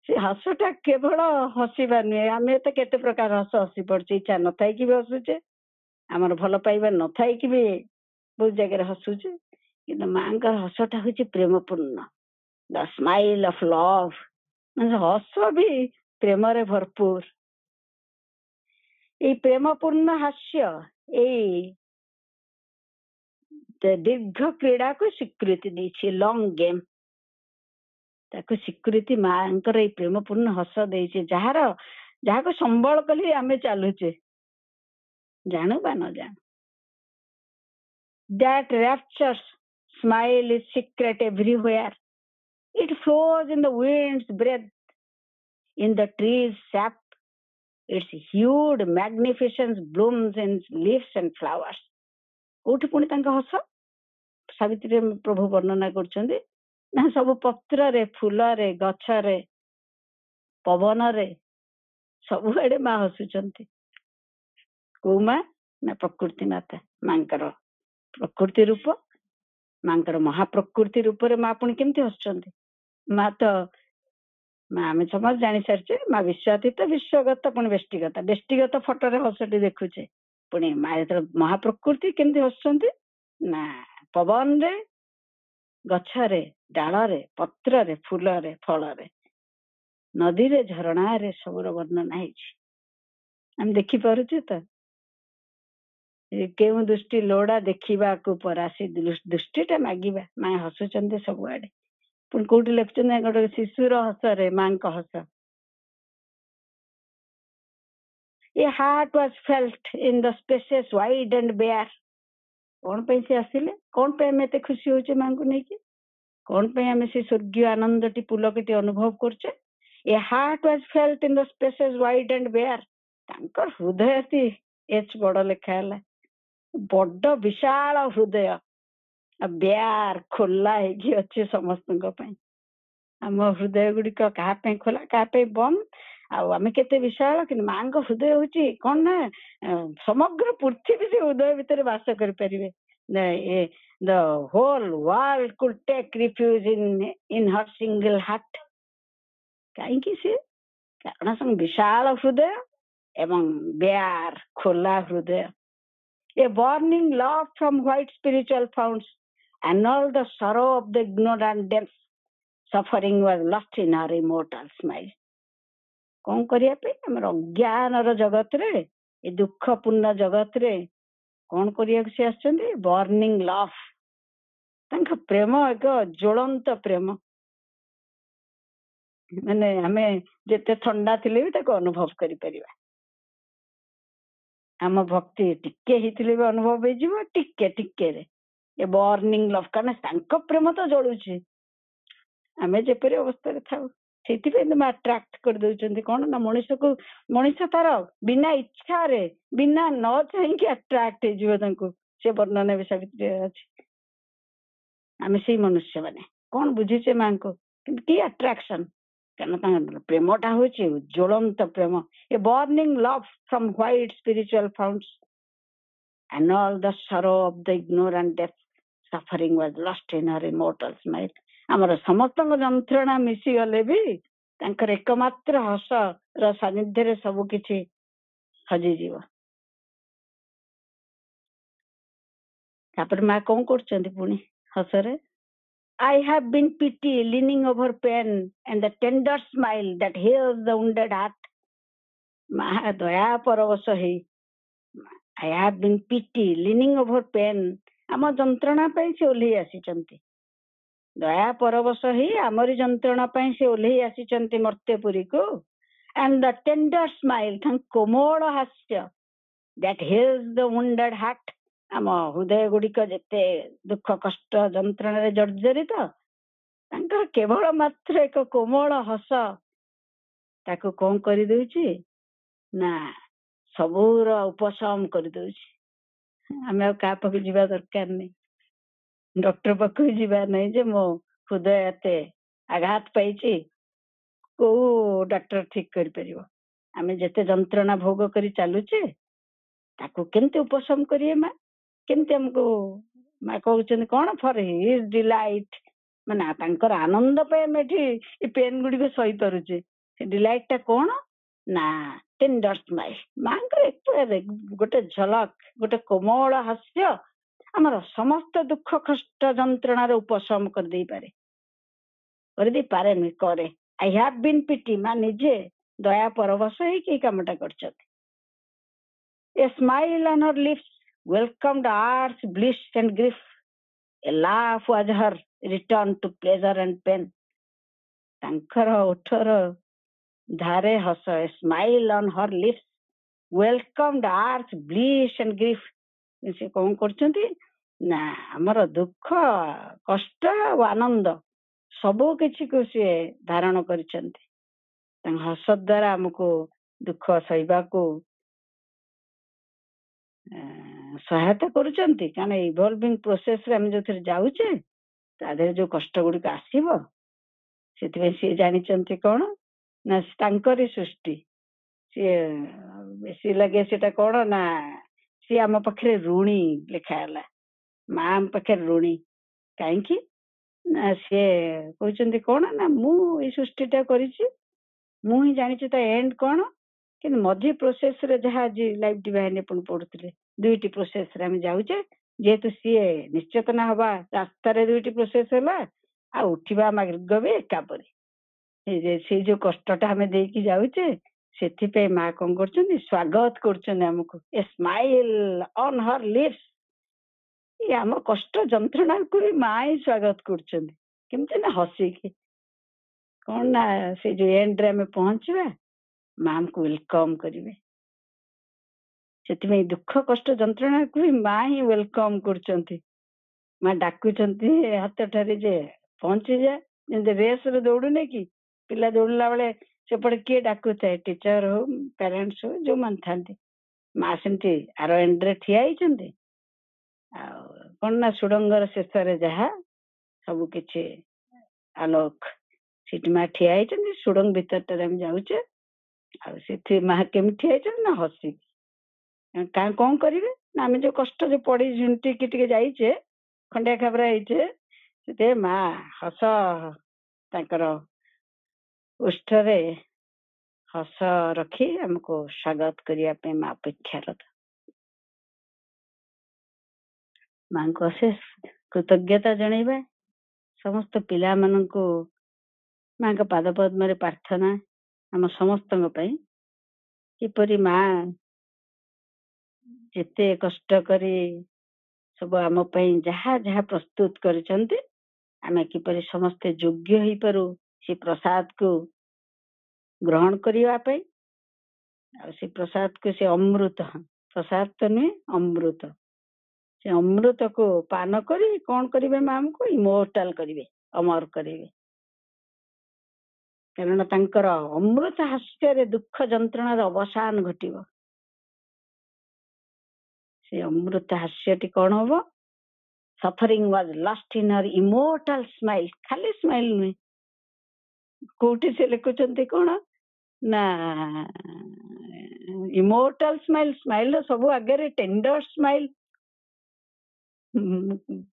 ସେ ହସଟା କେବଳ ହସିବା ନୁହେଁ, ଆମେ ତ କେତେ ପ୍ରକାର ହସ ହସି ପଡୁଛେ, ଇଚ୍ଛା ନଥାଇକି ବି ହସୁଛେ, ଆମର ଭଲ ପାଇବା ନଥାଇକି ବି ବହୁତ ଜାଗାରେ ହସୁଛେ. କିନ୍ତୁ ମାଙ୍କର ହସଟା ହଉଛି ପ୍ରେମପୂର୍ଣ୍ଣ, ଦ ସ୍ମାଇଲ ଅଫ ଲଭ, ହସ ବି ପ୍ରେମରେ ଭରପୁର. ଏଇ ପ୍ରେମପୂର୍ଣ୍ଣ ହାସ୍ୟ, ଏଇ ଦୀର୍ଘ କ୍ରୀଡ଼ାକୁ ସ୍ୱୀକୃତି ଦେଇଛି, ଲଙ୍ଗ ଗେମ୍ ତାକୁ ସ୍ୱୀକୃତି ମାଙ୍କର ଏଇ ପ୍ରେମପୂର୍ଣ୍ଣ ହସ ଦେଇଛି, ଯାହାକୁ ସମ୍ବଳ କଲି ଆମେ ଚାଲୁଛେ, ଜାଣୁ ବା ନ ଜାଣୁ. That rapturous smile is secret everywhere. It flows in the wind's breath, in the tree's sap. Its hued magnificence blooms in leaves and flowers. କୋଉଠି ପୁଣି ତାଙ୍କ ହସ ସାବିତ୍ରୀ ପ୍ରଭୁ ବର୍ଣ୍ଣନା କରୁଛନ୍ତି ନା, ସବୁ ପତ୍ରରେ, ଫୁଲରେ, ଗଛରେ, ପବନରେ, ସବୁଆଡେ ମା ହସୁଛନ୍ତି. କୋଉ ମା? ନା ପ୍ରକୃତି ମାତା, ମାଙ୍କର ପ୍ରକୃତି ରୂପ, ମାଙ୍କର ମହାପ୍ରକୃତି ରୂପରେ ମା ପୁଣି କେମିତି ହସୁଛନ୍ତି? ମା ଆମେ ସମସ୍ତେ ଜାଣି ସାରିଛେ, ମା ବିଶ୍ୱାତୀତ, ବିଶ୍ୱଗତ, ପୁଣି ବେଷ୍ଟିଗତ. ବେଷ୍ଟିଗତ ଫଟୋରେ ହସଟି ଦେଖୁଛେ, ପୁଣି ମା ଯେତେବେଳେ ମହାପ୍ରକୃତି କେମିତି ହସୁଛନ୍ତି ନା, ପବନରେ, ଗଛରେ, ଡାଳରେ, ପତ୍ରରେ, ଫୁଲରେ, ଫଳରେ, ନଦୀରେ, ଝରଣାରେ ସବୁର ବର୍ଣ୍ଣନା ହେଇଛି. ଆମେ ଦେଖିପାରୁଛେ ତ? କେଉଁ ଦୃଷ୍ଟି ଲୋଡ଼ା ଦେଖିବାକୁ ପରାସି, ଦୃଷ୍ଟିଟା ମାଗିବା. ମା ହସୁଛନ୍ତି ସବୁଆଡେ. ପୁଣି କୋଉଠି ଲେଖୁଛନ୍ତି, ଗୋଟେ ଶିଶୁର ହସରେ ମାଙ୍କ ହସ. A heart was felt in the spaces wide and bare. କଣ ପାଇଁ ସେ ଆସିଲେ? କଣ ପାଇଁ ଆମେ ଏତେ ଖୁସି ହଉଛେ ମାଙ୍କୁ ନେଇକି? କଣ ପାଇଁ ଆମେ ସେ ସ୍ୱର୍ଗୀୟ ଆନନ୍ଦଟି, ପୁଲକଟି ଅନୁଭବ କରୁଛେ? A heart was felt in the spaces wide and bare. ତାଙ୍କର ହୃଦୟଟି ଏଚ ବଡ ଲେଖା ହେଲା, ବଡ ବିଶାଳ ହୃଦୟ, ବ୍ୟାର, ଖୋଲା ହେଇକି ଅଛି ସମସ୍ତଙ୍କ ପାଇଁ. ଆମ ହୃଦୟ ଗୁଡିକ କାହା ପାଇଁ ଖୋଲା, କାହା ପାଇଁ ବନ୍ଦ, ଆଉ ଆମେ କେତେ ବିଶାଳ, କିନ୍ତୁ ମାଙ୍କ ହୃଦୟ ହଉଛି କଣ ନା, ସମଗ୍ର ପୃଥିବୀ ସେ ହୃଦୟ ଭିତରେ ବାସ କରିପାରିବେ. The whole world could take refuge in her single heart. କାହିଁକି ସେ? କାରଣ ବିଶାଳ ହୃଦୟ ଏବଂ ବ୍ୟାର, ଖୋଲା ହୃଦୟ. A burning love from white spiritual founts annulled the sorrow of the ignorant depths. Suffering was lost in her immortal smile. କଣ କରିବା ପାଇଁ? ଆମର ଅଜ୍ଞାନର ଜଗତରେ, ଏ ଦୁଃଖପୂର୍ଣ୍ଣ ଜଗତରେ କଣ କରିବାକୁ ସେ ଆସିଛନ୍ତି? Burning love. ତାଙ୍କ ପ୍ରେମ ଏକ ଜ୍ୱଳନ୍ତ ପ୍ରେମ, ମାନେ ଆମେ ଯେତେ ଥଣ୍ଡା ଥିଲେ ବି ତାକୁ ଅନୁଭବ କରିପାରିବା. ଆମ ଭକ୍ତି ଟିକେ ହେଇଥିଲେ ବି ଅନୁଭବ ହେଇଯିବ, ଟିକେରେ. ଏ ବର୍ଣ୍ଣିଂ ଲଭ, କାରଣ ତାଙ୍କ ପ୍ରେମ ତ ଜଳୁଛି, ଆମେ ଯେପରି ଅବସ୍ଥାରେ ଥାଉ. ସେଇଥିପାଇଁ ତ ଆଟ୍ରାକ୍ଟ କରିଦଉଛନ୍ତି. କଣ ନା, ମଣିଷ ତାର ବିନା ଇଚ୍ଛାରେ, ବିନା ନ ଚାହିଁକି ଆଟ୍ରାକ୍ଟ ହେଇଯିବ ତାଙ୍କୁ. ସେ ବର୍ଣ୍ଣନା ବି ସାବିତ୍ରୀ ଅଛି. ଆମେ ସେଇ ମନୁଷ୍ୟ ମାନେ କଣ ବୁଝିଛେ ମାଙ୍କୁ, କିନ୍ତୁ କି ଆଟ୍ରାକ୍ସନ, କାରଣ ତାଙ୍କ ପ୍ରେମଟା ହଉଛି ଜ୍ୱଳନ୍ତ ପ୍ରେମ. A burning love from white spiritual founts annulled the sorrow of the ignorant depth. Suffering was lost in her immortal smile. ଆମର ସମସ୍ତଙ୍କ ଯନ୍ତ୍ରଣା ମିଶିଗଲେ ବି ତାଙ୍କର ଏକମାତ୍ର ହସର ସାନ୍ନିଧ୍ୟରେ ସବୁ କିଛି ହଜିଯିବ. ତାପରେ ମା କଣ କରୁଛନ୍ତି ପୁଣି ହସରେ? I have been pity leaning over pain and the tender smile that heals the wounded heart. ମା ଦୟା ପରବଶ ହେଇ, I have been pity leaning over pain, ଆମ ଯନ୍ତ୍ରଣା ପାଇଁ ସେ ଓହ୍ଲେଇ ଆସିଛନ୍ତି. ଦୟା ପରବଶ ହେଇ ଆମରି ଯନ୍ତ୍ରଣା ପାଇଁ ସେ ଓହ୍ଲେଇ ଆସିଛନ୍ତି ମର୍ତ୍ତ୍ୟପୁରୀକୁ. And the tender smile, ତାଙ୍କ କୋମଳ ହାସ୍ୟ, that heals the wounded heart. ଆମ ହୃଦୟ ଗୁଡିକ ଯେତେ ଦୁଃଖ କଷ୍ଟ ଯନ୍ତ୍ରଣାରେ ଜର୍ଜରିତ, ତାଙ୍କର କେବଳ ମାତ୍ର ଏକ କୋମଳ ହସ ତାକୁ କଣ କରିଦଉଛି ନା ସବୁର ଉପଶମ କରିଦଉଛି। ଆମେ ଆଉ କାହା ପାଖକୁ ଯିବା ଦରକାର ନାହିଁ, ଡକ୍ଟର ପାଖକୁ ଯିବା ନାହିଁ ଯେ ମୋ ହୃଦୟ ଏତେ ଆଘାତ ପାଇଛି, କୋଉ ଡାକ୍ତର ଠିକ କରିପାରିବ। ଆମେ ଯେତେ ଯନ୍ତ୍ରଣା ଭୋଗ କରି ଚାଲୁଛେ ତାକୁ କେମିତି ଉପଶମ କରିବେ ମା? କେମିତି ଆମକୁ ମା କହୁଛନ୍ତି କଣ ଫର ହିଜ ଡିଲାଇଟ, ମାନେ ତାଙ୍କର ଆନନ୍ଦ ପାଇଁ ଆମେ ଏଠି ଏ ପେନ୍ ଗୁଡିକ ସହିପାରୁଛେ। ସେ ଡିଲାଇଟ ଟା କଣ ନା ଟେଣ୍ଡର ସ୍ମାଇଲ। ମାଙ୍କର ଗୋଟେ ଝଲକ, ଗୋଟେ କୋମଳ ହାସ୍ୟ ଆମର ସମସ୍ତ ଦୁଃଖ କଷ୍ଟ ଯନ୍ତ୍ରଣାର ଉପଶମ କରିଦେଇପାରେ, କରିଦେଇପାରେନି, କରେ। ଆଇ ହ୍ୟାଭ ବିନ୍ ପିଟି, ମା ନିଜେ ଦୟା ପରବଶ ହେଇକି ଏଇ କାମଟା କରିଛନ୍ତି। A smile on her lips welcomed earth's bliss and grief. A laugh was her return to pleasure and pain. ତାଙ୍କର ଓଠର ଧାରେ ହସ, a smile on her lips welcomed earth's bliss and grief. ସେ କଣ କରୁଛନ୍ତି ନା ଆମର ଦୁଃଖ କଷ୍ଟ ଆଉ ଆନନ୍ଦ ସବୁ କିଛିକୁ ସିଏ ଧାରଣ କରିଛନ୍ତି। ତାଙ୍କ ହସ ଦ୍ୱାରା ଆମକୁ ଦୁଃଖ ସହିବାକୁ ସହାୟତା କରୁଛନ୍ତି। କାରଣ ଇଭଲଭିଂ ପ୍ରୋସେସରେ ଆମେ ଯୋଉଥିରେ ଯାଉଛେ ତା ଦେହରେ ଯୋଉ କଷ୍ଟ ଗୁଡିକ ଆସିବ, ସେଥିପାଇଁ ସିଏ ଜାଣିଛନ୍ତି କଣ ନା ତାଙ୍କରି ସୃଷ୍ଟି। ସିଏ ବେଶୀ ଲାଗେ ସେଟା କଣ ନା ସିଏ ଆମ ପାଖରେ ଋଣୀ ଲେଖା ହେଲା, ମା ଆମ ପାଖରେ ଋଣୀ। କାହିଁକି ନା ସିଏ କହୁଛନ୍ତି କଣ ନା ମୁଁ ଏଇ ସୃଷ୍ଟିଟା କରିଛି, ମୁଁ ହିଁ ଜାଣିଛି ତା ଏଣ୍ଡ କଣ। କିନ୍ତୁ ମଝି ପ୍ରୋସେସରେ ଯାହା ଆଜି ଲାଇଫ ଡିଭାଇନ ଆପଣ ପଢୁଥିଲେ, ଦୁଇଟି ପ୍ରୋସେସରେ ଆମେ ଯାଉଛେ। ଯେହେତୁ ସିଏ ନିଶ୍ଚେତନା ହବା ରାସ୍ତାରେ ଦୁଇଟି ପ୍ରୋସେସ ହେଲା, ଆଉ ଉଠିବା ମାର୍ଗ ବି ଏକାପରି। ସେଇ ଯୋଉ କଷ୍ଟଟା ଆମେ ଦେଇକି ଯାଉଛେ, ସେଥିପାଇଁ ମା କଣ କରୁଛନ୍ତି ସ୍ୱାଗତ କରୁଛନ୍ତି ଆମକୁ। ଏ ସ୍ମାଇଲ ଅନ୍ ହର ଲିପ୍ସ, ଆମ କଷ୍ଟ ଯନ୍ତ୍ରଣାକୁ ବି ମା ହିଁ ସ୍ୱାଗତ କରୁଛନ୍ତି। କେମିତି ନା ହସିକି, କଣ ନା ସେ ଯୋଉ ଏଣ୍ଡରେ ଆମେ ପହଞ୍ଚିବା, ମା ଆମକୁ ୱେଲକମ କରିବେ। ସେଥିପାଇଁ ଦୁଃଖ କଷ୍ଟ ଯନ୍ତ୍ରଣାକୁ ବି ମା ହିଁ ୱେଲକମ କରୁଛନ୍ତି। ମା ଡାକୁଛନ୍ତି ହାତଠାରେ ଯେ ପହଞ୍ଚିଯା। ଯେମିତି ରେସରେ ଦୌଡୁନି କି, ପିଲା ଦୌଡ଼ିଲା ବେଳେ ସେପଟେ କିଏ ଡାକୁଥାଏ, ଟିଚର ହଉ ପ୍ୟାରେଣ୍ଟସ ହଉ ଯୋଉମାନେ ଥାନ୍ତି, ମା ସେମିତି ଆର ଏଣ୍ଡରେ ଠିଆ ହେଇଛନ୍ତି। ଆଉ କଣ ନା ସୁଡଙ୍ଗର ଶେଷରେ ଯାହା ସବୁ କିଛି ଆଲୋକ, ସେଠି ମା ଠିଆ ହେଇଛନ୍ତି। ସୁଡଙ୍ଗ ଭିତରଟାରେ ଆମେ ଯାଉଛେ, ଆଉ ସେଠି ମା କେମିତି ଠିଆ ହେଇଛନ୍ତି ନା ହସିକି। କଣ କରିବେ ନା ଆମେ ଯୋଉ କଷ୍ଟ ଯୋଉ ପଡି ଝୁଣ୍ଟିକି ଟିକେ ଯାଇଛେ, ଖଣ୍ଡିଆ ଖାବରା ହେଇଛେ, ସେଥି ମା ହସ, ତାଙ୍କର ଉଷ୍ଠରେ ହସ ରଖି ଆମକୁ ସ୍ୱାଗତ କରିବା ପାଇଁ ମା ଅପେକ୍ଷାରତ। ମାଙ୍କୁ ଅଶେଷ କୃତଜ୍ଞତା ଜଣେଇବା। ସମସ୍ତ ପିଲାମାନଙ୍କୁ ମାଙ୍କ ପାଦ ପଦ୍ମରେ ପ୍ରାର୍ଥନା ଆମ ସମସ୍ତଙ୍କ ପାଇଁ, କିପରି ମା ଯେତେ କଷ୍ଟ କରି ସବୁ ଆମ ପାଇଁ ଯାହା ଯାହା ପ୍ରସ୍ତୁତ କରିଛନ୍ତି, ଆମେ କିପରି ସମସ୍ତେ ଯୋଗ୍ୟ ହେଇପାରୁ ସେ ପ୍ରସାଦକୁ ଗ୍ରହଣ କରିବା ପାଇଁ। ଆଉ ସେ ପ୍ରସାଦକୁ ସେ ଅମୃତ, ପ୍ରସାଦ ତ ନୁହେଁ ଅମୃତ, ସେ ଅମୃତକୁ ପାନ କରି କଣ କରିବେ ମା ଆମକୁ ଇମୋର୍ଟାଲ କରିବେ, ଅମର କରିବେ। କାରଣ ତାଙ୍କର ଅମୃତ ହାସ୍ୟରେ ଦୁଃଖ ଯନ୍ତ୍ରଣାର ଅବସାନ ଘଟିବ। ସେ ଅମୃତ ହାସ୍ୟଟି କଣ ହବ? Suffering was lost in her immortal smile. ଖାଲି ସ୍ମାଇଲ ନୁହେଁ, କୋଉଠି ସେ ଲେଖୁଛନ୍ତି କଣ ନା ଇମୋର୍ଟାଲ ସ୍ମାଇଲ, ସ୍ମାଇଲର ସବୁ ଆଗରେ ଟେଣ୍ଡର ସ୍ମାଇଲ।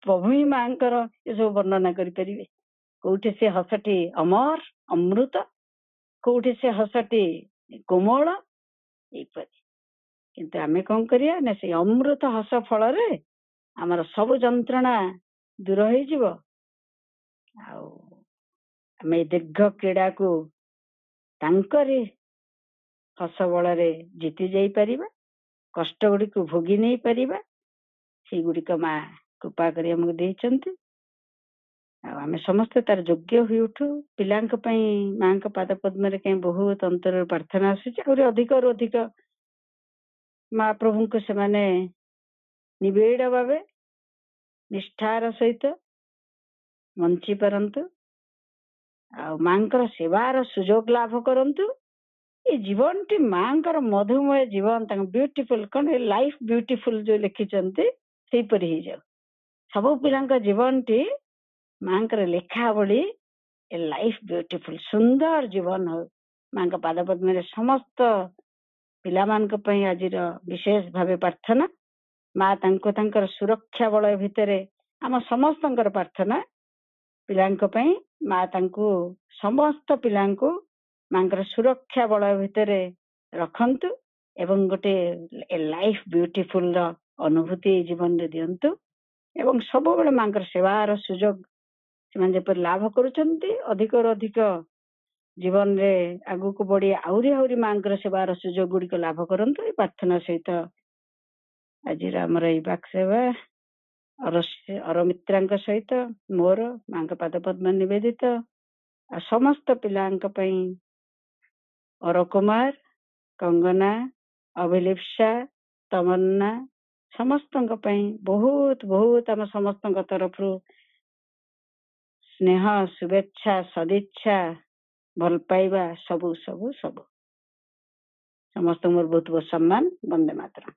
ପ୍ରଭୁ ହିଁ ମାଙ୍କର ଏସବୁ ବର୍ଣ୍ଣନା କରିପାରିବେ। କୋଉଠି ସେ ହସଟି ଅମର ଅମୃତ, କୋଉଠି ସେ ହସଟି କୋମଳ, ଏଇପରି। କିନ୍ତୁ ଆମେ କଣ କରିବା ନା ସେଇ ଅମୃତ ହସ ଫଳରେ ଆମର ସବୁ ଯନ୍ତ୍ରଣା ଦୂର ହେଇଯିବ। ଆଉ ଆମେ ଏଇ ଦୀର୍ଘ କ୍ରୀଡାକୁ ତାଙ୍କରି ହସ ବଳରେ ଜିତି ଯାଇପାରିବା, କଷ୍ଟ ଗୁଡିକୁ ଭୋଗି ନେଇ ପାରିବା। ସେଇଗୁଡିକ ମା କୃପା କରି ଆମକୁ ଦେଇଛନ୍ତି। ଆଉ ଆମେ ସମସ୍ତେ ତାର ଯୋଗ୍ୟ ହୋଇ ଉଠୁ। ପିଲାଙ୍କ ପାଇଁ ମାଙ୍କ ପାଦ ପଦ୍ମରେ କାହିଁ ବହୁତ ଅନ୍ତରର ପ୍ରାର୍ଥନା ଆସୁଛି, ଆହୁରି ଅଧିକରୁ ଅଧିକ ମହାପ୍ରଭୁଙ୍କୁ ସେମାନେ ନିବିଡ଼ ଭାବେ ନିଷ୍ଠାର ସହିତ ବଞ୍ଚି ପାରନ୍ତୁ ଆଉ ମାଙ୍କର ସେବାର ସୁଯୋଗ ଲାଭ କରନ୍ତୁ। ଏ ଜୀବନଟି ମାଙ୍କର ମଧୁମୟ ଜୀବନ, ତାଙ୍କ ବ୍ୟୁଟିଫୁଲ କଣ ଲାଇଫ ବ୍ୟୁଟିଫୁଲ ଯୋଉ ଲେଖିଛନ୍ତି ସେଇପରି ହେଇଯାଉ। ସବୁ ପିଲାଙ୍କ ଜୀବନଟି ମାଙ୍କର ଲେଖା ଭଳି ଏ ଲାଇଫ ବ୍ୟୁଟିଫୁଲ ସୁନ୍ଦର ଜୀବନ ହଉ। ମାଙ୍କ ପାଦ ପଦ୍ମରେ ସମସ୍ତ ପିଲାମାନଙ୍କ ପାଇଁ ଆଜିର ବିଶେଷ ଭାବେ ପ୍ରାର୍ଥନା। ମା ତାଙ୍କୁ ତାଙ୍କର ସୁରକ୍ଷା ବଳୟ ଭିତରେ ଆମ ସମସ୍ତଙ୍କର ପ୍ରାର୍ଥନା ପିଲାଙ୍କ ପାଇଁ ମା ତାଙ୍କୁ ସମସ୍ତ ପିଲାଙ୍କୁ ମାଙ୍କର ସୁରକ୍ଷା ବଳୟ ଭିତରେ ରଖନ୍ତୁ ଏବଂ ଗୋଟେ ଲାଇଫ ବ୍ୟୁଟିଫୁଲ ର ଅନୁଭୂତି ଜୀବନରେ ଦିଅନ୍ତୁ ଏବଂ ସବୁବେଳେ ମାଙ୍କର ସେବାର ସୁଯୋଗ ସେମାନେ ଯେପରି ଲାଭ କରୁଛନ୍ତି ଅଧିକରୁ ଅଧିକ ଜୀବନରେ ଆଗକୁ ବଢି ଆହୁରି ଆହୁରି ମାଙ୍କର ସେବାର ସୁଯୋଗ ଗୁଡିକ ଲାଭ କରନ୍ତୁ। ଏ ପ୍ରାର୍ଥନା ସହିତ ଆଜିର ଆମର ଏଇ ବାକ୍ ସେବା ଅରମିତ୍ରାଙ୍କ ସହିତ ମୋର ମାଙ୍କ ପାଦ ପଦ୍ମ ନିବେଦିତ ଆଉ ସମସ୍ତ ପିଲାଙ୍କ ପାଇଁ ଅର କୁମାର, କଙ୍ଗନା, ଅଭିଲିପ୍ସା, ତମନ୍ନା ସମସ୍ତଙ୍କ ପାଇଁ ବହୁତ ବହୁତ ଆମ ସମସ୍ତଙ୍କ ତରଫରୁ ସ୍ନେହ, ଶୁଭେଚ୍ଛା, ସଦିଚ୍ଛା, ଭଲ ପାଇବା ସବୁ ସବୁ ସବୁ ସମସ୍ତଙ୍କୁ ମୋର ବହୁତ ବହୁତ ସମ୍ମାନ। ବନ୍ଦେ ମାତରମ୍।